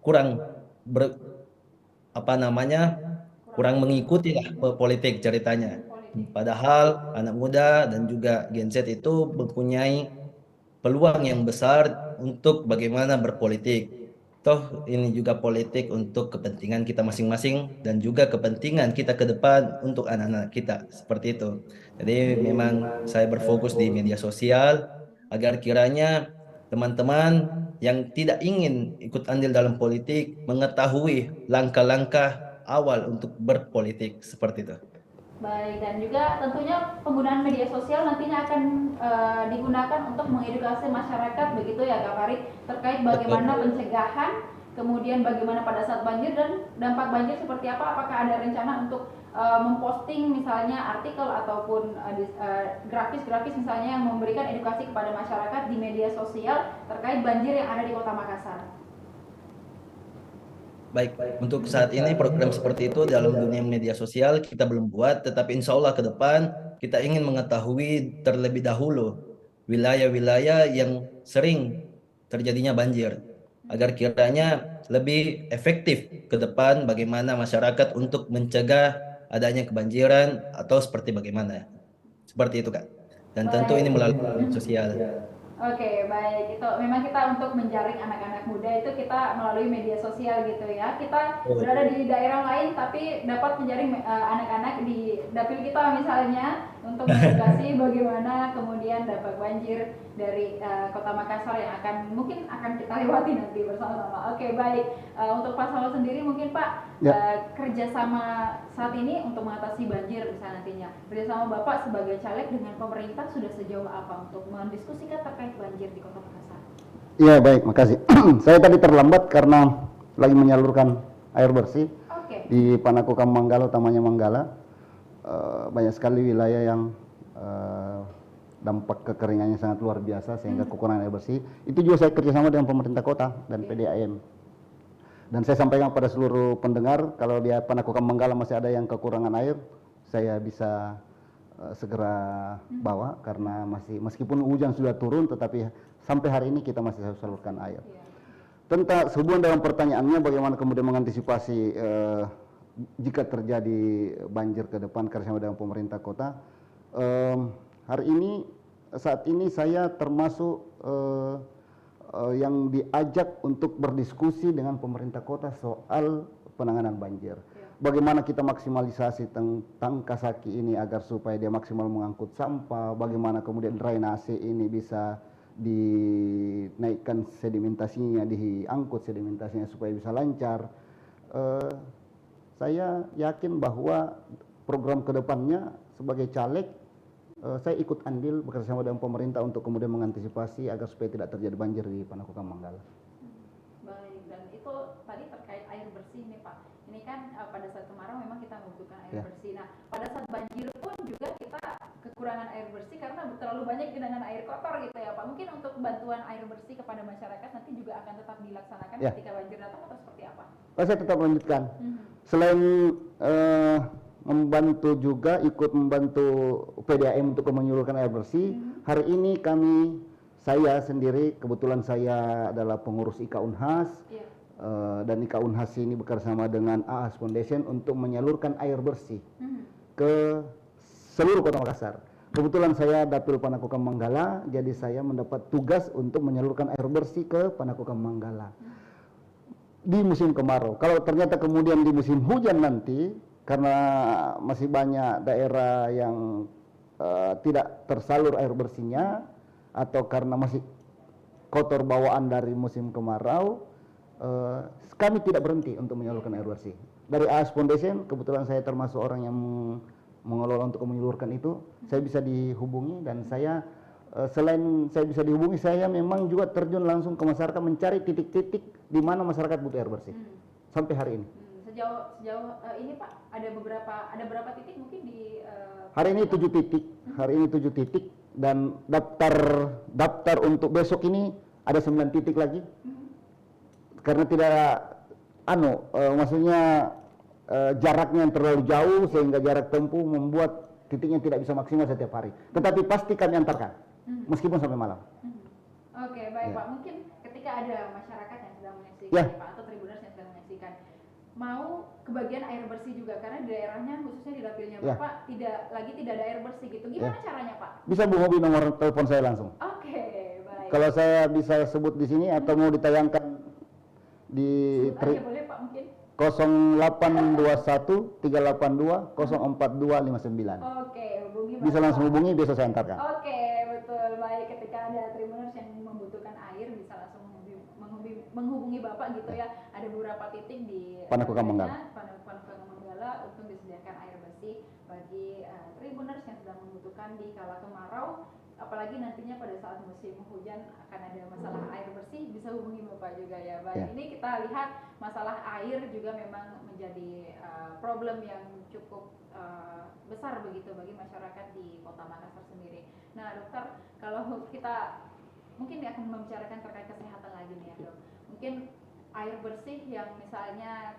kurang kurang mengikuti lah politik ceritanya. Padahal anak muda dan juga Gen Z itu mempunyai peluang yang besar untuk bagaimana berpolitik. Toh ini juga politik untuk kepentingan kita masing-masing dan juga kepentingan kita ke depan untuk anak-anak kita. Seperti itu. Jadi memang saya berfokus di media sosial agar kiranya teman-teman yang tidak ingin ikut andil dalam politik mengetahui langkah-langkah awal untuk berpolitik. Seperti itu. Baik, dan juga tentunya penggunaan media sosial nantinya akan digunakan untuk mengedukasi masyarakat begitu ya Kak Farid, terkait bagaimana pencegahan, kemudian bagaimana pada saat banjir dan dampak banjir seperti apa. Apakah ada rencana untuk memposting misalnya artikel ataupun grafis-grafis misalnya yang memberikan edukasi kepada masyarakat di media sosial terkait banjir yang ada di Kota Makassar? Baik, untuk saat ini program seperti itu dalam dunia media sosial kita belum buat, tetapi insya Allah ke depan kita ingin mengetahui terlebih dahulu wilayah-wilayah yang sering terjadinya banjir, agar kiranya lebih efektif ke depan bagaimana masyarakat untuk mencegah adanya kebanjiran atau seperti bagaimana. Seperti itu, Kak. Dan tentu ini melalui media sosial. Oke, baik. Itu memang kita untuk menjaring anak-anak muda itu kita melalui media sosial gitu ya. Kita berada di daerah lain tapi dapat menjaring anak-anak di dapil kita misalnya untuk mengedukasi bagaimana kemudian dampak banjir dari Kota Makassar yang mungkin akan kita lewati nanti bersama-sama. Oke, baik. Untuk Pak Salo sendiri mungkin Pak kerjasama saat ini untuk mengatasi banjir misalnya nantinya. Bersama Bapak sebagai caleg dengan pemerintah sudah sejauh apa untuk mendiskusikan terkait banjir di Kota Makassar? Iya baik, makasih. Saya tadi terlambat karena lagi menyalurkan air bersih di Panakukang Manggala, utamanya Manggala. Banyak sekali wilayah yang dampak kekeringannya sangat luar biasa sehingga kekurangan air bersih. Itu juga saya kerjasama dengan pemerintah kota dan PDAM. Dan saya sampaikan pada seluruh pendengar, kalau di Panakukang Manggala masih ada yang kekurangan air, saya bisa segera bawa, karena meskipun hujan sudah turun, tetapi sampai hari ini kita masih harus salurkan air. Tentang sehubungan dengan pertanyaannya, bagaimana kemudian mengantisipasi jika terjadi banjir ke depan kerjasama dengan pemerintah kota. Saat ini saya termasuk yang diajak untuk berdiskusi dengan pemerintah kota soal penanganan banjir. Bagaimana kita maksimalisasi tentang Kasaki ini agar supaya dia maksimal mengangkut sampah, bagaimana kemudian drainase ini bisa dinaikkan sedimentasinya, diangkut sedimentasinya supaya bisa lancar. Saya yakin bahwa program kedepannya sebagai caleg, saya ikut andil bekerjasama dengan pemerintah untuk kemudian mengantisipasi agar supaya tidak terjadi banjir di Panakukang Manggala. Baik, dan itu tadi terkait air bersih nih Pak. Ini kan pada saat kemarau memang kita membutuhkan air bersih. Nah, pada saat banjir pun juga kita kekurangan air bersih karena terlalu banyak genangan air kotor gitu ya Pak. Mungkin untuk bantuan air bersih kepada masyarakat nanti juga akan tetap dilaksanakan ketika banjir datang atau seperti apa? Saya tetap lanjutkan. Selain membantu juga ikut membantu PDAM untuk menyalurkan air bersih. Hari ini saya sendiri, kebetulan saya adalah pengurus IKA Unhas, dan IKA Unhas ini bekerjasama dengan AAS Foundation untuk menyalurkan air bersih ke seluruh Kota Makassar. Kebetulan saya Dapil Panakukang Manggala, jadi saya mendapat tugas untuk menyalurkan air bersih ke Panakukang Manggala di musim kemarau. Kalau ternyata kemudian di musim hujan nanti, karena masih banyak daerah yang tidak tersalur air bersihnya, atau karena masih kotor bawaan dari musim kemarau, kami tidak berhenti untuk menyalurkan air bersih. Dari AAS Foundation, kebetulan saya termasuk orang yang mengelola untuk menyalurkan itu, saya bisa dihubungi, dan saya selain saya bisa dihubungi, saya memang juga terjun langsung ke masyarakat mencari titik-titik di mana masyarakat butuh air bersih. Sampai hari ini. Sejauh ini Pak, ada berapa titik mungkin di hari ini 7 titik. Hari ini 7 titik, dan daftar untuk besok ini ada 9 titik lagi. Karena tidak maksudnya jaraknya yang terlalu jauh sehingga jarak tempuh membuat titiknya tidak bisa maksimal setiap hari. Tetapi pasti kami antarkan meskipun sampai malam. Oke, baik Pak. Mungkin ketika ada masyarakat yang sedang menyaksikan Pak, atau tribuners yang sedang menyaksikan, mau kebagian air bersih juga karena di daerahnya khususnya di dapilnya Bapak tidak ada air bersih gitu. Gimana caranya Pak? Bisa menghubungi nomor telepon saya langsung. Oke, baik. Kalau saya bisa sebut di sini atau mau ditayangkan di boleh Pak mungkin. 0821 382 04259. Oke, hubungi Bapak. Bisa langsung hubungi, bisa saya antarkan. Oke, betul. Baik, ketika ada tribuners yang membutuhkan air bisa langsung menghubungi Bapak gitu ya. Ada beberapa titik di Panakukang Manggala untuk disediakan air bersih bagi tribuners yang sedang membutuhkan di kala kemarau. Apalagi nantinya pada saat musim hujan akan ada masalah air bersih, bisa hubungi Bapak juga ya. Baik, ini kita lihat masalah air juga memang menjadi problem yang cukup besar begitu bagi masyarakat di Kota Makassar sendiri. Nah dokter, kalau kita mungkin akan membicarakan terkait kesehatan lagi nih ya dok. Mungkin air bersih yang misalnya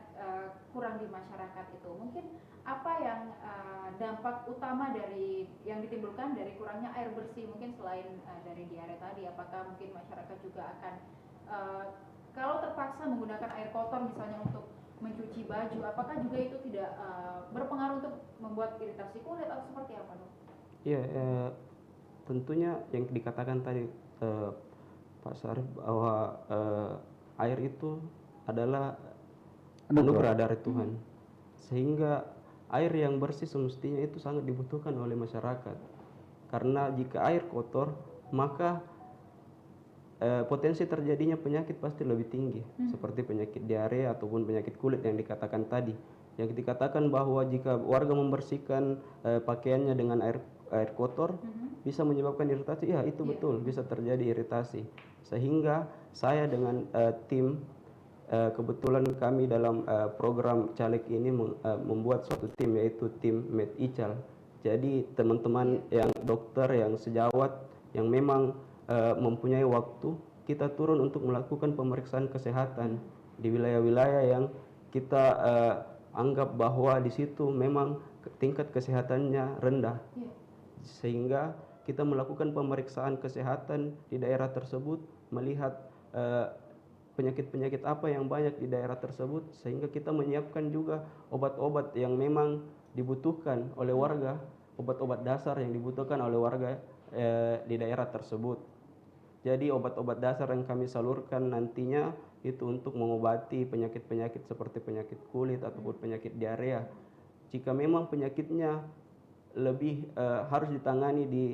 kurang di masyarakat itu, mungkin apa yang dampak utama dari yang ditimbulkan dari kurangnya air bersih, mungkin selain dari diare tadi, apakah mungkin masyarakat juga akan kalau terpaksa menggunakan air kotor misalnya untuk mencuci baju, apakah juga itu tidak berpengaruh untuk membuat iritasi kulit atau seperti apa dok? Iya, tentunya yang dikatakan tadi Pak Syarif bahwa air itu adalah anugerah dari Tuhan, sehingga air yang bersih semestinya itu sangat dibutuhkan oleh masyarakat. Karena jika air kotor, maka potensi terjadinya penyakit pasti lebih tinggi, seperti penyakit diare ataupun penyakit kulit yang dikatakan tadi. Yang dikatakan bahwa jika warga membersihkan pakaiannya dengan air kotor, bisa menyebabkan iritasi. Ya, itu betul, bisa terjadi iritasi. Sehingga saya dengan tim, kebetulan kami dalam program caleg ini membuat suatu tim, yaitu tim Med Ical. Jadi teman-teman yang dokter, yang sejawat, yang memang mempunyai waktu, kita turun untuk melakukan pemeriksaan kesehatan di wilayah-wilayah yang kita anggap bahwa di situ memang tingkat kesehatannya rendah, sehingga kita melakukan pemeriksaan kesehatan di daerah tersebut, melihat penyakit-penyakit apa yang banyak di daerah tersebut, sehingga kita menyiapkan juga obat-obat yang memang dibutuhkan oleh warga, obat-obat dasar yang dibutuhkan oleh warga di daerah tersebut. Jadi obat-obat dasar yang kami salurkan nantinya itu untuk mengobati penyakit-penyakit seperti penyakit kulit ataupun penyakit diarea. Jika memang penyakitnya lebih harus ditangani di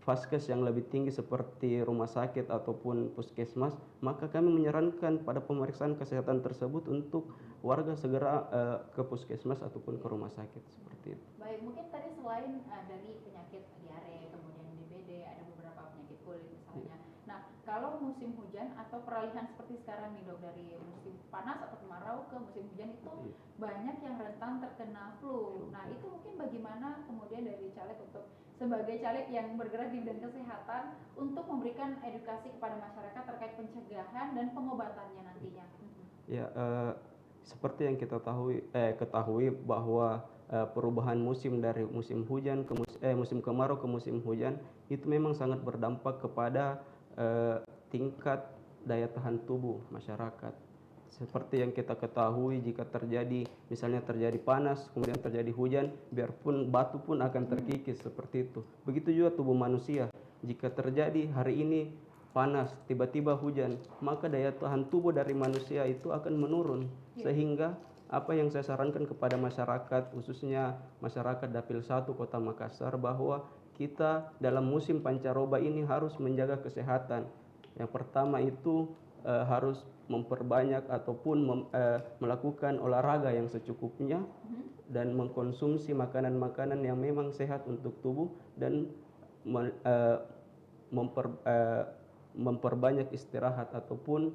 vaskes yang lebih tinggi seperti rumah sakit ataupun puskesmas, maka kami menyarankan pada pemeriksaan kesehatan tersebut untuk warga segera ke puskesmas ataupun ke rumah sakit seperti itu. Baik, mungkin tadi selain dari penyakit diare, kemudian DBD, ada beberapa penyakit kulit misalnya. Nah, kalau musim hujan atau peralihan seperti sekarang nih dok, dari musim panas atau kemarau ke musim hujan itu banyak yang rentan terkena flu. Nah, itu mungkin bagaimana kemudian dari caleg untuk sebagai caleg yang bergerak di bidang kesehatan untuk memberikan edukasi kepada masyarakat terkait pencegahan dan pengobatannya nantinya? Ya, seperti yang kita ketahui bahwa perubahan musim dari musim hujan ke musim kemarau ke musim hujan itu memang sangat berdampak kepada tingkat daya tahan tubuh masyarakat. Seperti yang kita ketahui, jika misalnya terjadi panas, kemudian terjadi hujan, biarpun batu pun akan terkikis seperti itu. Begitu juga tubuh manusia, jika terjadi hari ini panas, tiba-tiba hujan, maka daya tahan tubuh dari manusia itu akan menurun. Sehingga apa yang saya sarankan kepada masyarakat, khususnya masyarakat Dapil 1 Kota Makassar, bahwa kita dalam musim pancaroba ini harus menjaga kesehatan. Yang pertama itu harus memperbanyak ataupun melakukan olahraga yang secukupnya dan mengkonsumsi makanan-makanan yang memang sehat untuk tubuh, dan memperbanyak istirahat ataupun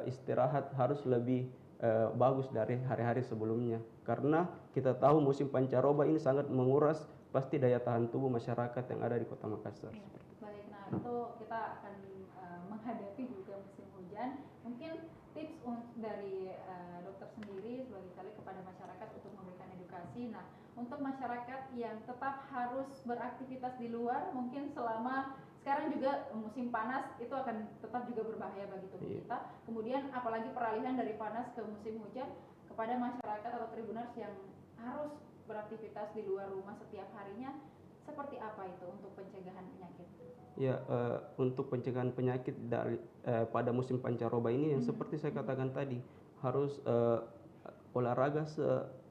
istirahat harus lebih bagus dari hari-hari sebelumnya, karena kita tahu musim pancaroba ini sangat menguras pasti daya tahan tubuh masyarakat yang ada di Kota Makassar. Baik, nah itu kita akan menghadapi juga musim hujan. Mungkin tips dari dokter sendiri sebagai caleg kepada masyarakat untuk memberikan edukasi. Nah, untuk masyarakat yang tetap harus beraktivitas di luar, mungkin selama sekarang juga musim panas itu akan tetap juga berbahaya bagi tubuh kita. Kemudian apalagi peralihan dari panas ke musim hujan, kepada masyarakat atau tribuners yang harus beraktivitas di luar rumah setiap harinya, seperti apa itu untuk pencegahan penyakit? Ya, untuk pencegahan penyakit pada musim pancaroba ini yang seperti saya katakan tadi, harus olahraga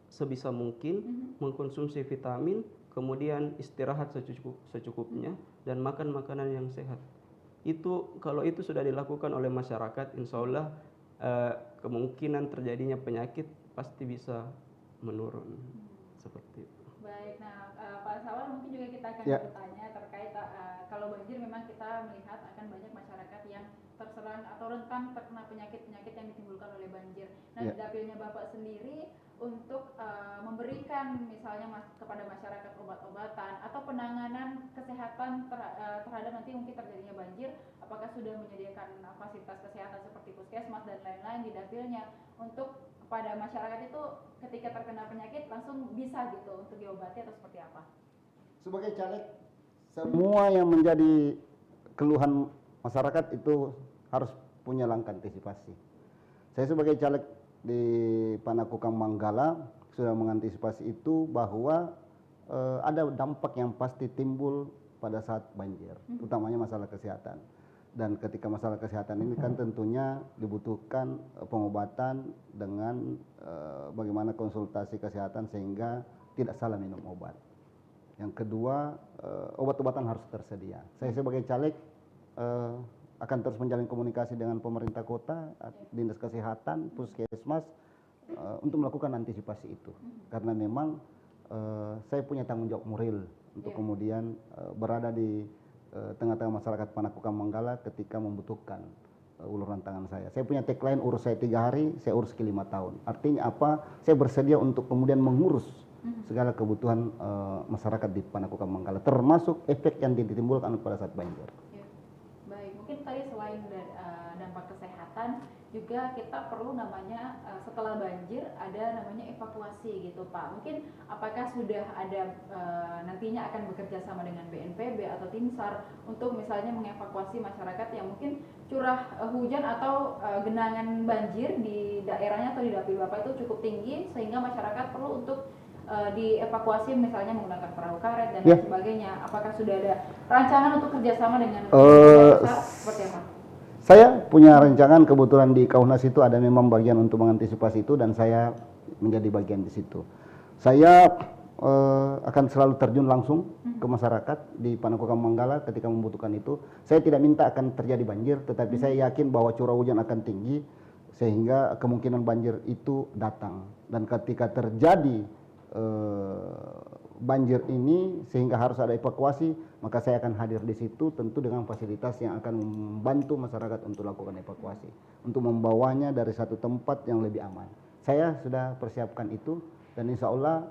sebisa mungkin, mengkonsumsi vitamin, kemudian istirahat secukupnya, dan makan makanan yang sehat. Kalau itu sudah dilakukan oleh masyarakat, insya Allah kemungkinan terjadinya penyakit pasti bisa menurun. Seperti itu. Baik, nah Pak Sawal mungkin juga kita akan bertanya terkait kalau banjir, memang kita melihat akan banyak masyarakat yang terserang atau rentan terkena penyakit-penyakit yang ditimbulkan oleh banjir. Nah, di dapilnya Bapak sendiri untuk memberikan misalnya kepada masyarakat obat-obatan atau penanganan kesehatan terhadap nanti mungkin terjadinya banjir, apakah sudah menyediakan fasilitas kesehatan seperti puskesmas dan lain-lain di dapilnya untuk pada masyarakat itu ketika terkena penyakit langsung bisa gitu untuk diobati, atau seperti apa? Sebagai caleg, semua yang menjadi keluhan masyarakat itu harus punya langkah antisipasi. Saya sebagai caleg di Panakukang Manggala sudah mengantisipasi itu, bahwa ada dampak yang pasti timbul pada saat banjir, utamanya masalah kesehatan. Dan ketika masalah kesehatan ini kan tentunya dibutuhkan pengobatan dengan bagaimana konsultasi kesehatan sehingga tidak salah minum obat. Yang kedua, obat-obatan harus tersedia. Saya sebagai caleg akan terus menjalin komunikasi dengan pemerintah kota, dinas kesehatan, puskesmas untuk melakukan antisipasi itu. Karena memang saya punya tanggung jawab moral untuk kemudian berada di tengah-tengah masyarakat Panakukang Manggala ketika membutuhkan uluran tangan saya. Saya punya tagline, urus saya 3 hari, saya urus ke 5 tahun. Artinya apa? Saya bersedia untuk kemudian mengurus segala kebutuhan masyarakat di Panakukang Manggala, termasuk efek yang ditimbulkan pada saat banjir. Ya. Baik, mungkin tadi selain dampak kesehatan juga kita perlu namanya setelah banjir ada namanya evakuasi gitu Pak. Mungkin apakah sudah ada nantinya akan bekerja sama dengan BNPB atau tim SAR untuk misalnya mengevakuasi masyarakat yang mungkin curah hujan atau genangan banjir di daerahnya atau di dapil Bapak itu cukup tinggi sehingga masyarakat perlu untuk dievakuasi misalnya menggunakan perahu karet dan lain sebagainya. Apakah sudah ada rancangan untuk kerjasama dengan SAR seperti apa? Saya punya rancangan, kebetulan di Kaunas itu ada memang bagian untuk mengantisipasi itu dan saya menjadi bagian di situ. Saya akan selalu terjun langsung ke masyarakat di Panakukang Manggala ketika membutuhkan itu. Saya tidak minta akan terjadi banjir, tetapi saya yakin bahwa curah hujan akan tinggi sehingga kemungkinan banjir itu datang. Dan ketika terjadi banjir ini sehingga harus ada evakuasi, maka saya akan hadir di situ tentu dengan fasilitas yang akan membantu masyarakat untuk lakukan evakuasi, untuk membawanya dari satu tempat yang lebih aman. Saya sudah persiapkan itu dan insya Allah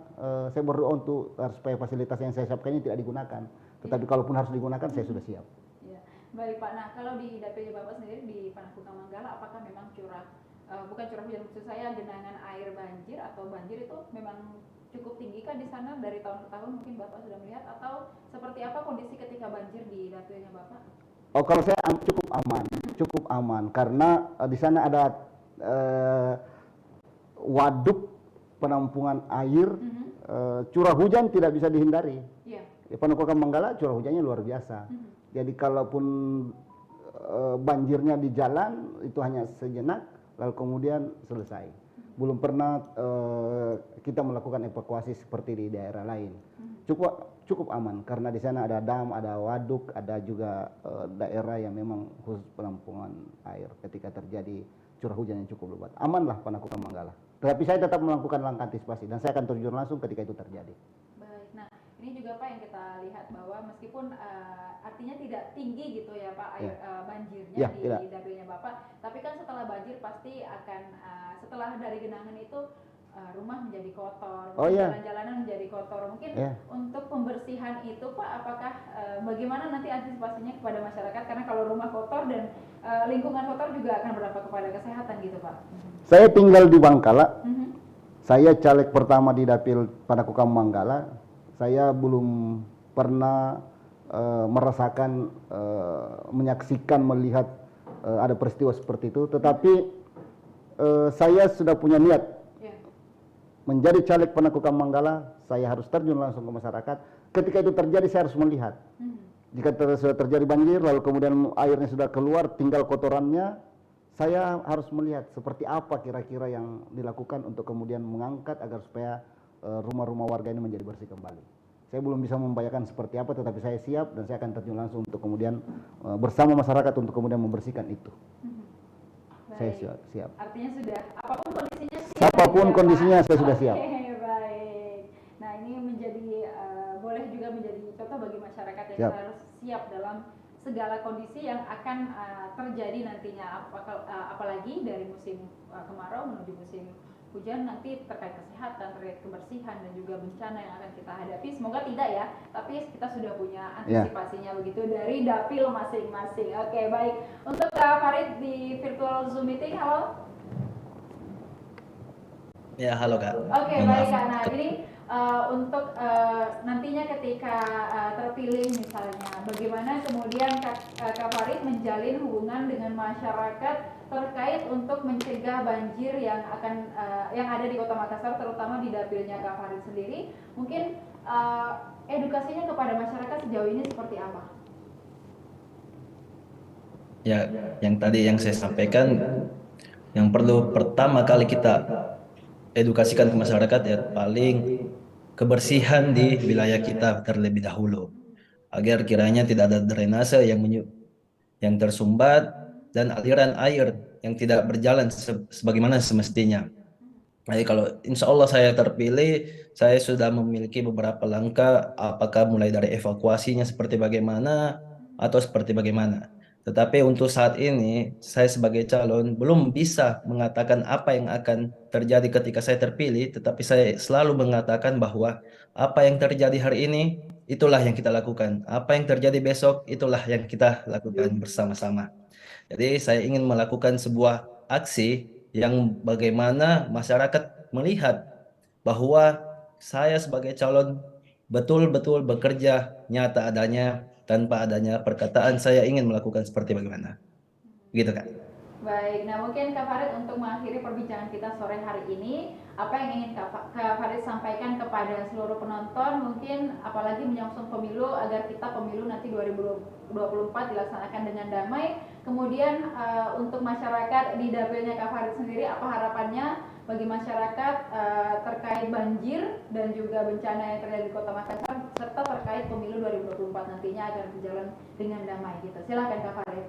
saya berdoa untuk supaya fasilitas yang saya siapkan ini tidak digunakan. Tetapi kalaupun harus digunakan, saya sudah siap. Ya. Baik Pak, nah kalau di dapil Bapak sendiri di Panakukang Manggala, apakah memang bukan curah hujan, maksud saya genangan air banjir atau banjir itu memang cukup tinggi kan di sana dari tahun ke tahun, mungkin Bapak sudah melihat, atau seperti apa kondisi ketika banjir di dapilnya Bapak? Oh, kalau saya cukup aman karena di sana ada waduk penampungan air, curah hujan tidak bisa dihindari. Di Panakukang Manggala curah hujannya luar biasa. Jadi kalaupun banjirnya di jalan itu hanya sejenak, lalu kemudian selesai. Belum pernah kita melakukan evakuasi seperti di daerah lain. Cukup aman karena di sana ada dam, ada waduk, ada juga daerah yang memang khusus penampungan air ketika terjadi curah hujan yang cukup lebat. Amanlah Panakukang Manggala. Tetapi saya tetap melakukan langkah antisipasi dan saya akan terjun langsung ketika itu terjadi. Baik. Nah, ini juga Pak yang kita lihat bahwa meskipun artinya tidak tinggi gitu ya Pak air banjirnya di dapilnya Bapak, tapi kan setelah banjir pasti akan setelah dari genangan itu rumah menjadi kotor, jalan-jalanan menjadi kotor. Mungkin untuk pembersihan itu Pak, apakah bagaimana nanti antisipasinya kepada masyarakat, karena kalau rumah kotor dan lingkungan kotor juga akan berdampak kepada kesehatan gitu Pak. Saya tinggal di Bangkala. Saya caleg pertama di dapil Panakukang Manggala. Saya belum pernah merasakan, menyaksikan, melihat ada peristiwa seperti itu. Tetapi saya sudah punya niat menjadi caleg Panakukang Manggala. Saya harus terjun langsung ke masyarakat. Ketika itu terjadi, saya harus melihat. Jika sudah terjadi banjir, lalu kemudian airnya sudah keluar, tinggal kotorannya, saya harus melihat seperti apa kira-kira yang dilakukan untuk kemudian mengangkat agar supaya rumah-rumah warga ini menjadi bersih kembali. Saya belum bisa membayangkan seperti apa, tetapi saya siap dan saya akan terjun langsung untuk kemudian bersama masyarakat untuk kemudian membersihkan itu. Saya siap. Artinya sudah, apapun kondisinya siap. Apapun kondisinya saya sudah siap. Baik. Nah, ini menjadi boleh juga menjadi contoh bagi masyarakat yang kita harus siap dalam segala kondisi yang akan terjadi nantinya, apalagi dari musim kemarau menuju musim hujan nanti, terkait kesehatan, terkait kebersihan dan juga bencana yang akan kita hadapi. Semoga tidak ya, tapi kita sudah punya antisipasinya begitu dari dapil masing-masing. Oke, baik. Untuk Kak Farid di virtual Zoom meeting, halo. Ya, halo Kak. Oke, baik Kak. Nah, ini untuk nantinya ketika terpilih misalnya, bagaimana kemudian Kak Farid menjalin hubungan dengan masyarakat terkait untuk mencegah banjir yang ada di Kota Makassar, terutama di dapilnya Kak Farid sendiri. Mungkin edukasinya kepada masyarakat sejauh ini seperti apa? Ya, yang tadi yang saya sampaikan, yang perlu pertama kali kita edukasikan ke masyarakat ya paling kebersihan di wilayah kita terlebih dahulu, agar kiranya tidak ada drainase yang tersumbat dan aliran air yang tidak berjalan sebagaimana semestinya. Jadi kalau insya Allah saya terpilih, saya sudah memiliki beberapa langkah, apakah mulai dari evakuasinya seperti bagaimana atau seperti bagaimana. Tetapi untuk saat ini, saya sebagai calon belum bisa mengatakan apa yang akan terjadi ketika saya terpilih, tetapi saya selalu mengatakan bahwa apa yang terjadi hari ini, itulah yang kita lakukan. Apa yang terjadi besok, itulah yang kita lakukan bersama-sama. Jadi saya ingin melakukan sebuah aksi yang bagaimana masyarakat melihat bahwa saya sebagai calon betul-betul bekerja nyata adanya tanpa adanya perkataan saya ingin melakukan seperti bagaimana. Gitu kan. Baik, nah mungkin Kak Farid untuk mengakhiri perbincangan kita sore hari ini, apa yang ingin Kak Farid sampaikan kepada seluruh penonton, mungkin apalagi menyongsong pemilu agar kita pemilu nanti 2024 dilaksanakan dengan damai. Kemudian untuk masyarakat di dapilnya Kak Farid sendiri, apa harapannya bagi masyarakat terkait banjir dan juga bencana yang terjadi di Kota Makassar serta terkait pemilu 2024 nantinya agar berjalan dengan damai gitu. Silakan Kak Farid.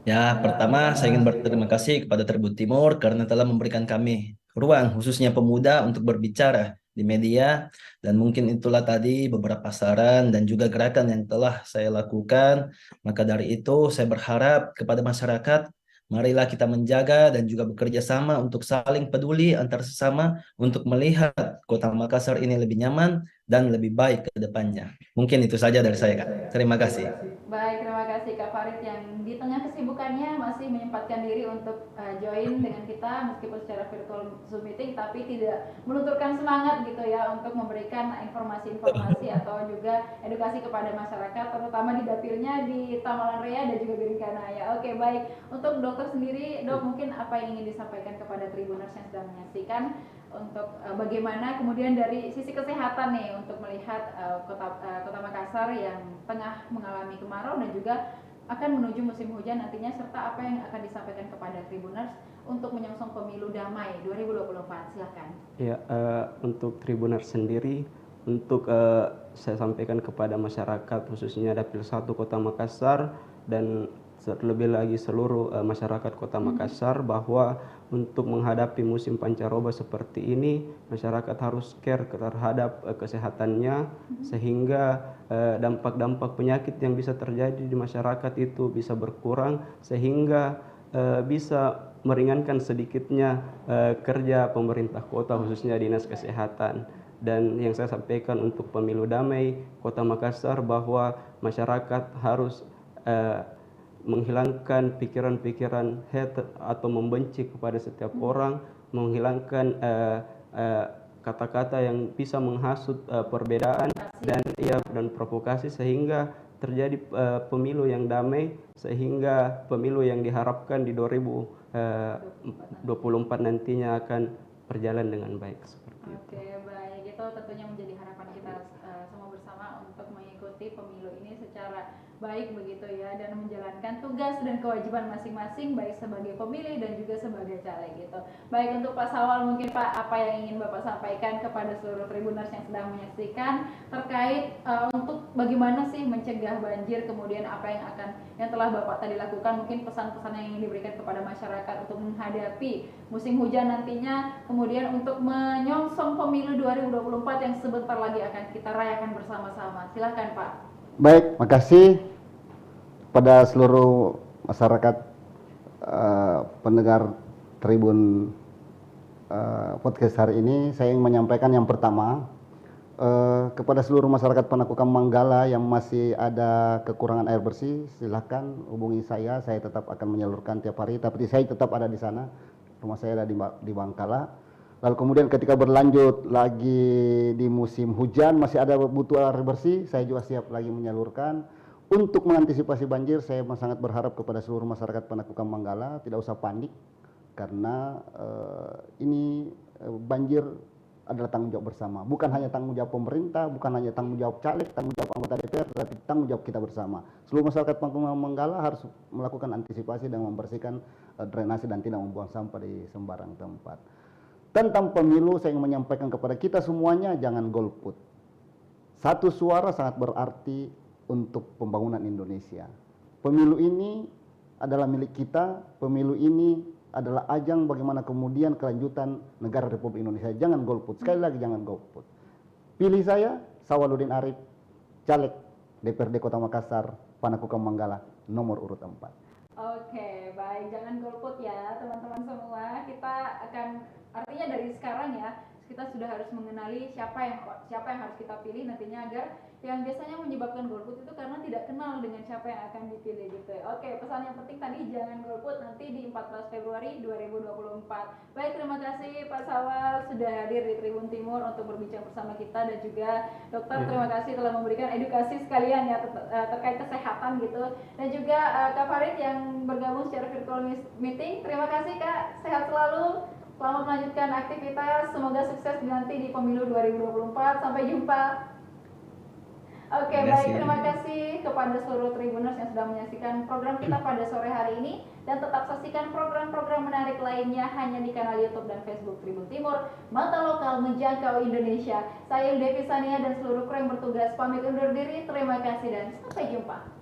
Ya, pertama saya ingin berterima kasih kepada Tribun Timur karena telah memberikan kami ruang, khususnya pemuda, untuk berbicara di media. Dan mungkin itulah tadi beberapa saran dan juga gerakan yang telah saya lakukan. Maka dari itu saya berharap kepada masyarakat, marilah kita menjaga dan juga bekerja sama untuk saling peduli antar sesama untuk melihat Kota Makassar ini lebih nyaman dan lebih baik ke depannya. Mungkin itu saja dari saya, Kak. Terima kasih. Baik, terima kasih Kak Farid yang di tengah kesibukannya masih menyempatkan diri untuk join dengan kita meskipun secara virtual Zoom meeting, tapi tidak melunturkan semangat gitu ya untuk memberikan informasi-informasi atau juga edukasi kepada masyarakat, terutama di dapilnya di Tamalan Raya dan juga Birinkana ya. Oke, baik. Untuk dokter sendiri, dok, mungkin apa yang ingin disampaikan kepada Tribuners yang sedang menyaksikan untuk bagaimana kemudian dari sisi kesehatan nih untuk melihat Kota Makassar yang tengah mengalami kemarau dan juga akan menuju musim hujan nantinya, serta apa yang akan disampaikan kepada Tribuners untuk menyongsong pemilu damai 2024. Silakan. Ya, untuk Tribuners sendiri, untuk saya sampaikan kepada masyarakat khususnya Dapil 1 Kota Makassar dan terlebih lagi seluruh masyarakat Kota Makassar bahwa untuk menghadapi musim pancaroba seperti ini, masyarakat harus care terhadap kesehatannya sehingga dampak-dampak penyakit yang bisa terjadi di masyarakat itu bisa berkurang sehingga bisa meringankan sedikitnya kerja pemerintah kota khususnya Dinas Kesehatan. Dan yang saya sampaikan untuk pemilu damai Kota Makassar bahwa masyarakat harus menghilangkan pikiran-pikiran hate atau membenci kepada setiap orang, menghilangkan kata-kata yang bisa menghasut perbedaan dan provokasi sehingga terjadi pemilu yang damai, sehingga pemilu yang diharapkan di 2024 nantinya akan berjalan dengan baik seperti itu. Oke, baik. Itu tentunya menjadi harapan kita semua bersama untuk mengikuti pemilu ini secara baik begitu ya, dan menjalankan tugas dan kewajiban masing-masing baik sebagai pemilih dan juga sebagai caleg gitu. Baik, untuk Pak Sawal mungkin Pak, apa yang ingin Bapak sampaikan kepada seluruh Tribuners yang sedang menyaksikan terkait untuk bagaimana sih mencegah banjir, kemudian apa yang telah Bapak tadi lakukan, mungkin pesan-pesan yang ingin diberikan kepada masyarakat untuk menghadapi musim hujan nantinya, kemudian untuk menyongsong pemilu 2024 yang sebentar lagi akan kita rayakan bersama-sama. Silakan Pak. Baik, makasih pada seluruh masyarakat pendengar Tribun podcast hari ini. Saya ingin menyampaikan yang pertama kepada seluruh masyarakat Panakukang Manggala yang masih ada kekurangan air bersih, silakan hubungi saya tetap akan menyalurkan tiap hari, tapi saya tetap ada di sana, rumah saya ada di Bangkala. Lalu kemudian ketika berlanjut lagi di musim hujan masih ada butuh air bersih, saya juga siap lagi menyalurkan. Untuk mengantisipasi banjir, saya sangat berharap kepada seluruh masyarakat Panakukang Manggala tidak usah panik karena ini banjir adalah tanggung jawab bersama. Bukan hanya tanggung jawab pemerintah, bukan hanya tanggung jawab caleg, tanggung jawab anggota DPR, tapi tanggung jawab kita bersama. Seluruh masyarakat Panakukang Manggala harus melakukan antisipasi dan membersihkan drainase dan tidak membuang sampah di sembarang tempat. Tentang pemilu, saya ingin menyampaikan kepada kita semuanya, jangan golput. Satu suara sangat berarti untuk pembangunan Indonesia. Pemilu ini adalah milik kita, pemilu ini adalah ajang bagaimana kemudian kelanjutan negara Republik Indonesia. Jangan golput, sekali lagi jangan golput. Pilih saya, Sawaludin Arif, caleg DPRD Kota Makassar, Panakukang Manggala, nomor urut 4. Oke, baik, jangan golput ya teman-teman semua. Kita akan, artinya dari sekarang ya, kita kita sudah harus mengenali siapa yang harus kita pilih nantinya, agar yang biasanya menyebabkan golput itu karena tidak kenal dengan siapa yang akan dipilih gitu ya. Oke, pesan yang penting tadi, jangan golput nanti di 14 Februari 2024. Baik, terima kasih Pak Sawal sudah hadir di Tribun Timur untuk berbincang bersama kita, dan juga Dokter terima kasih telah memberikan edukasi sekalian ya terkait kesehatan gitu, dan juga Kak Farid yang bergabung secara virtual meeting. Terima kasih Kak, sehat selalu. Selamat melanjutkan aktivitas, semoga sukses nanti di pemilu 2024. Sampai jumpa. Oke, baik, terima kasih kepada seluruh Tribuners yang sudah menyaksikan program kita pada sore hari ini, dan tetap saksikan program-program menarik lainnya hanya di kanal YouTube dan Facebook Tribun Timur, mata lokal menjangkau Indonesia. Saya Devi Sania dan seluruh kru yang bertugas pamit undur diri. Terima kasih dan sampai jumpa.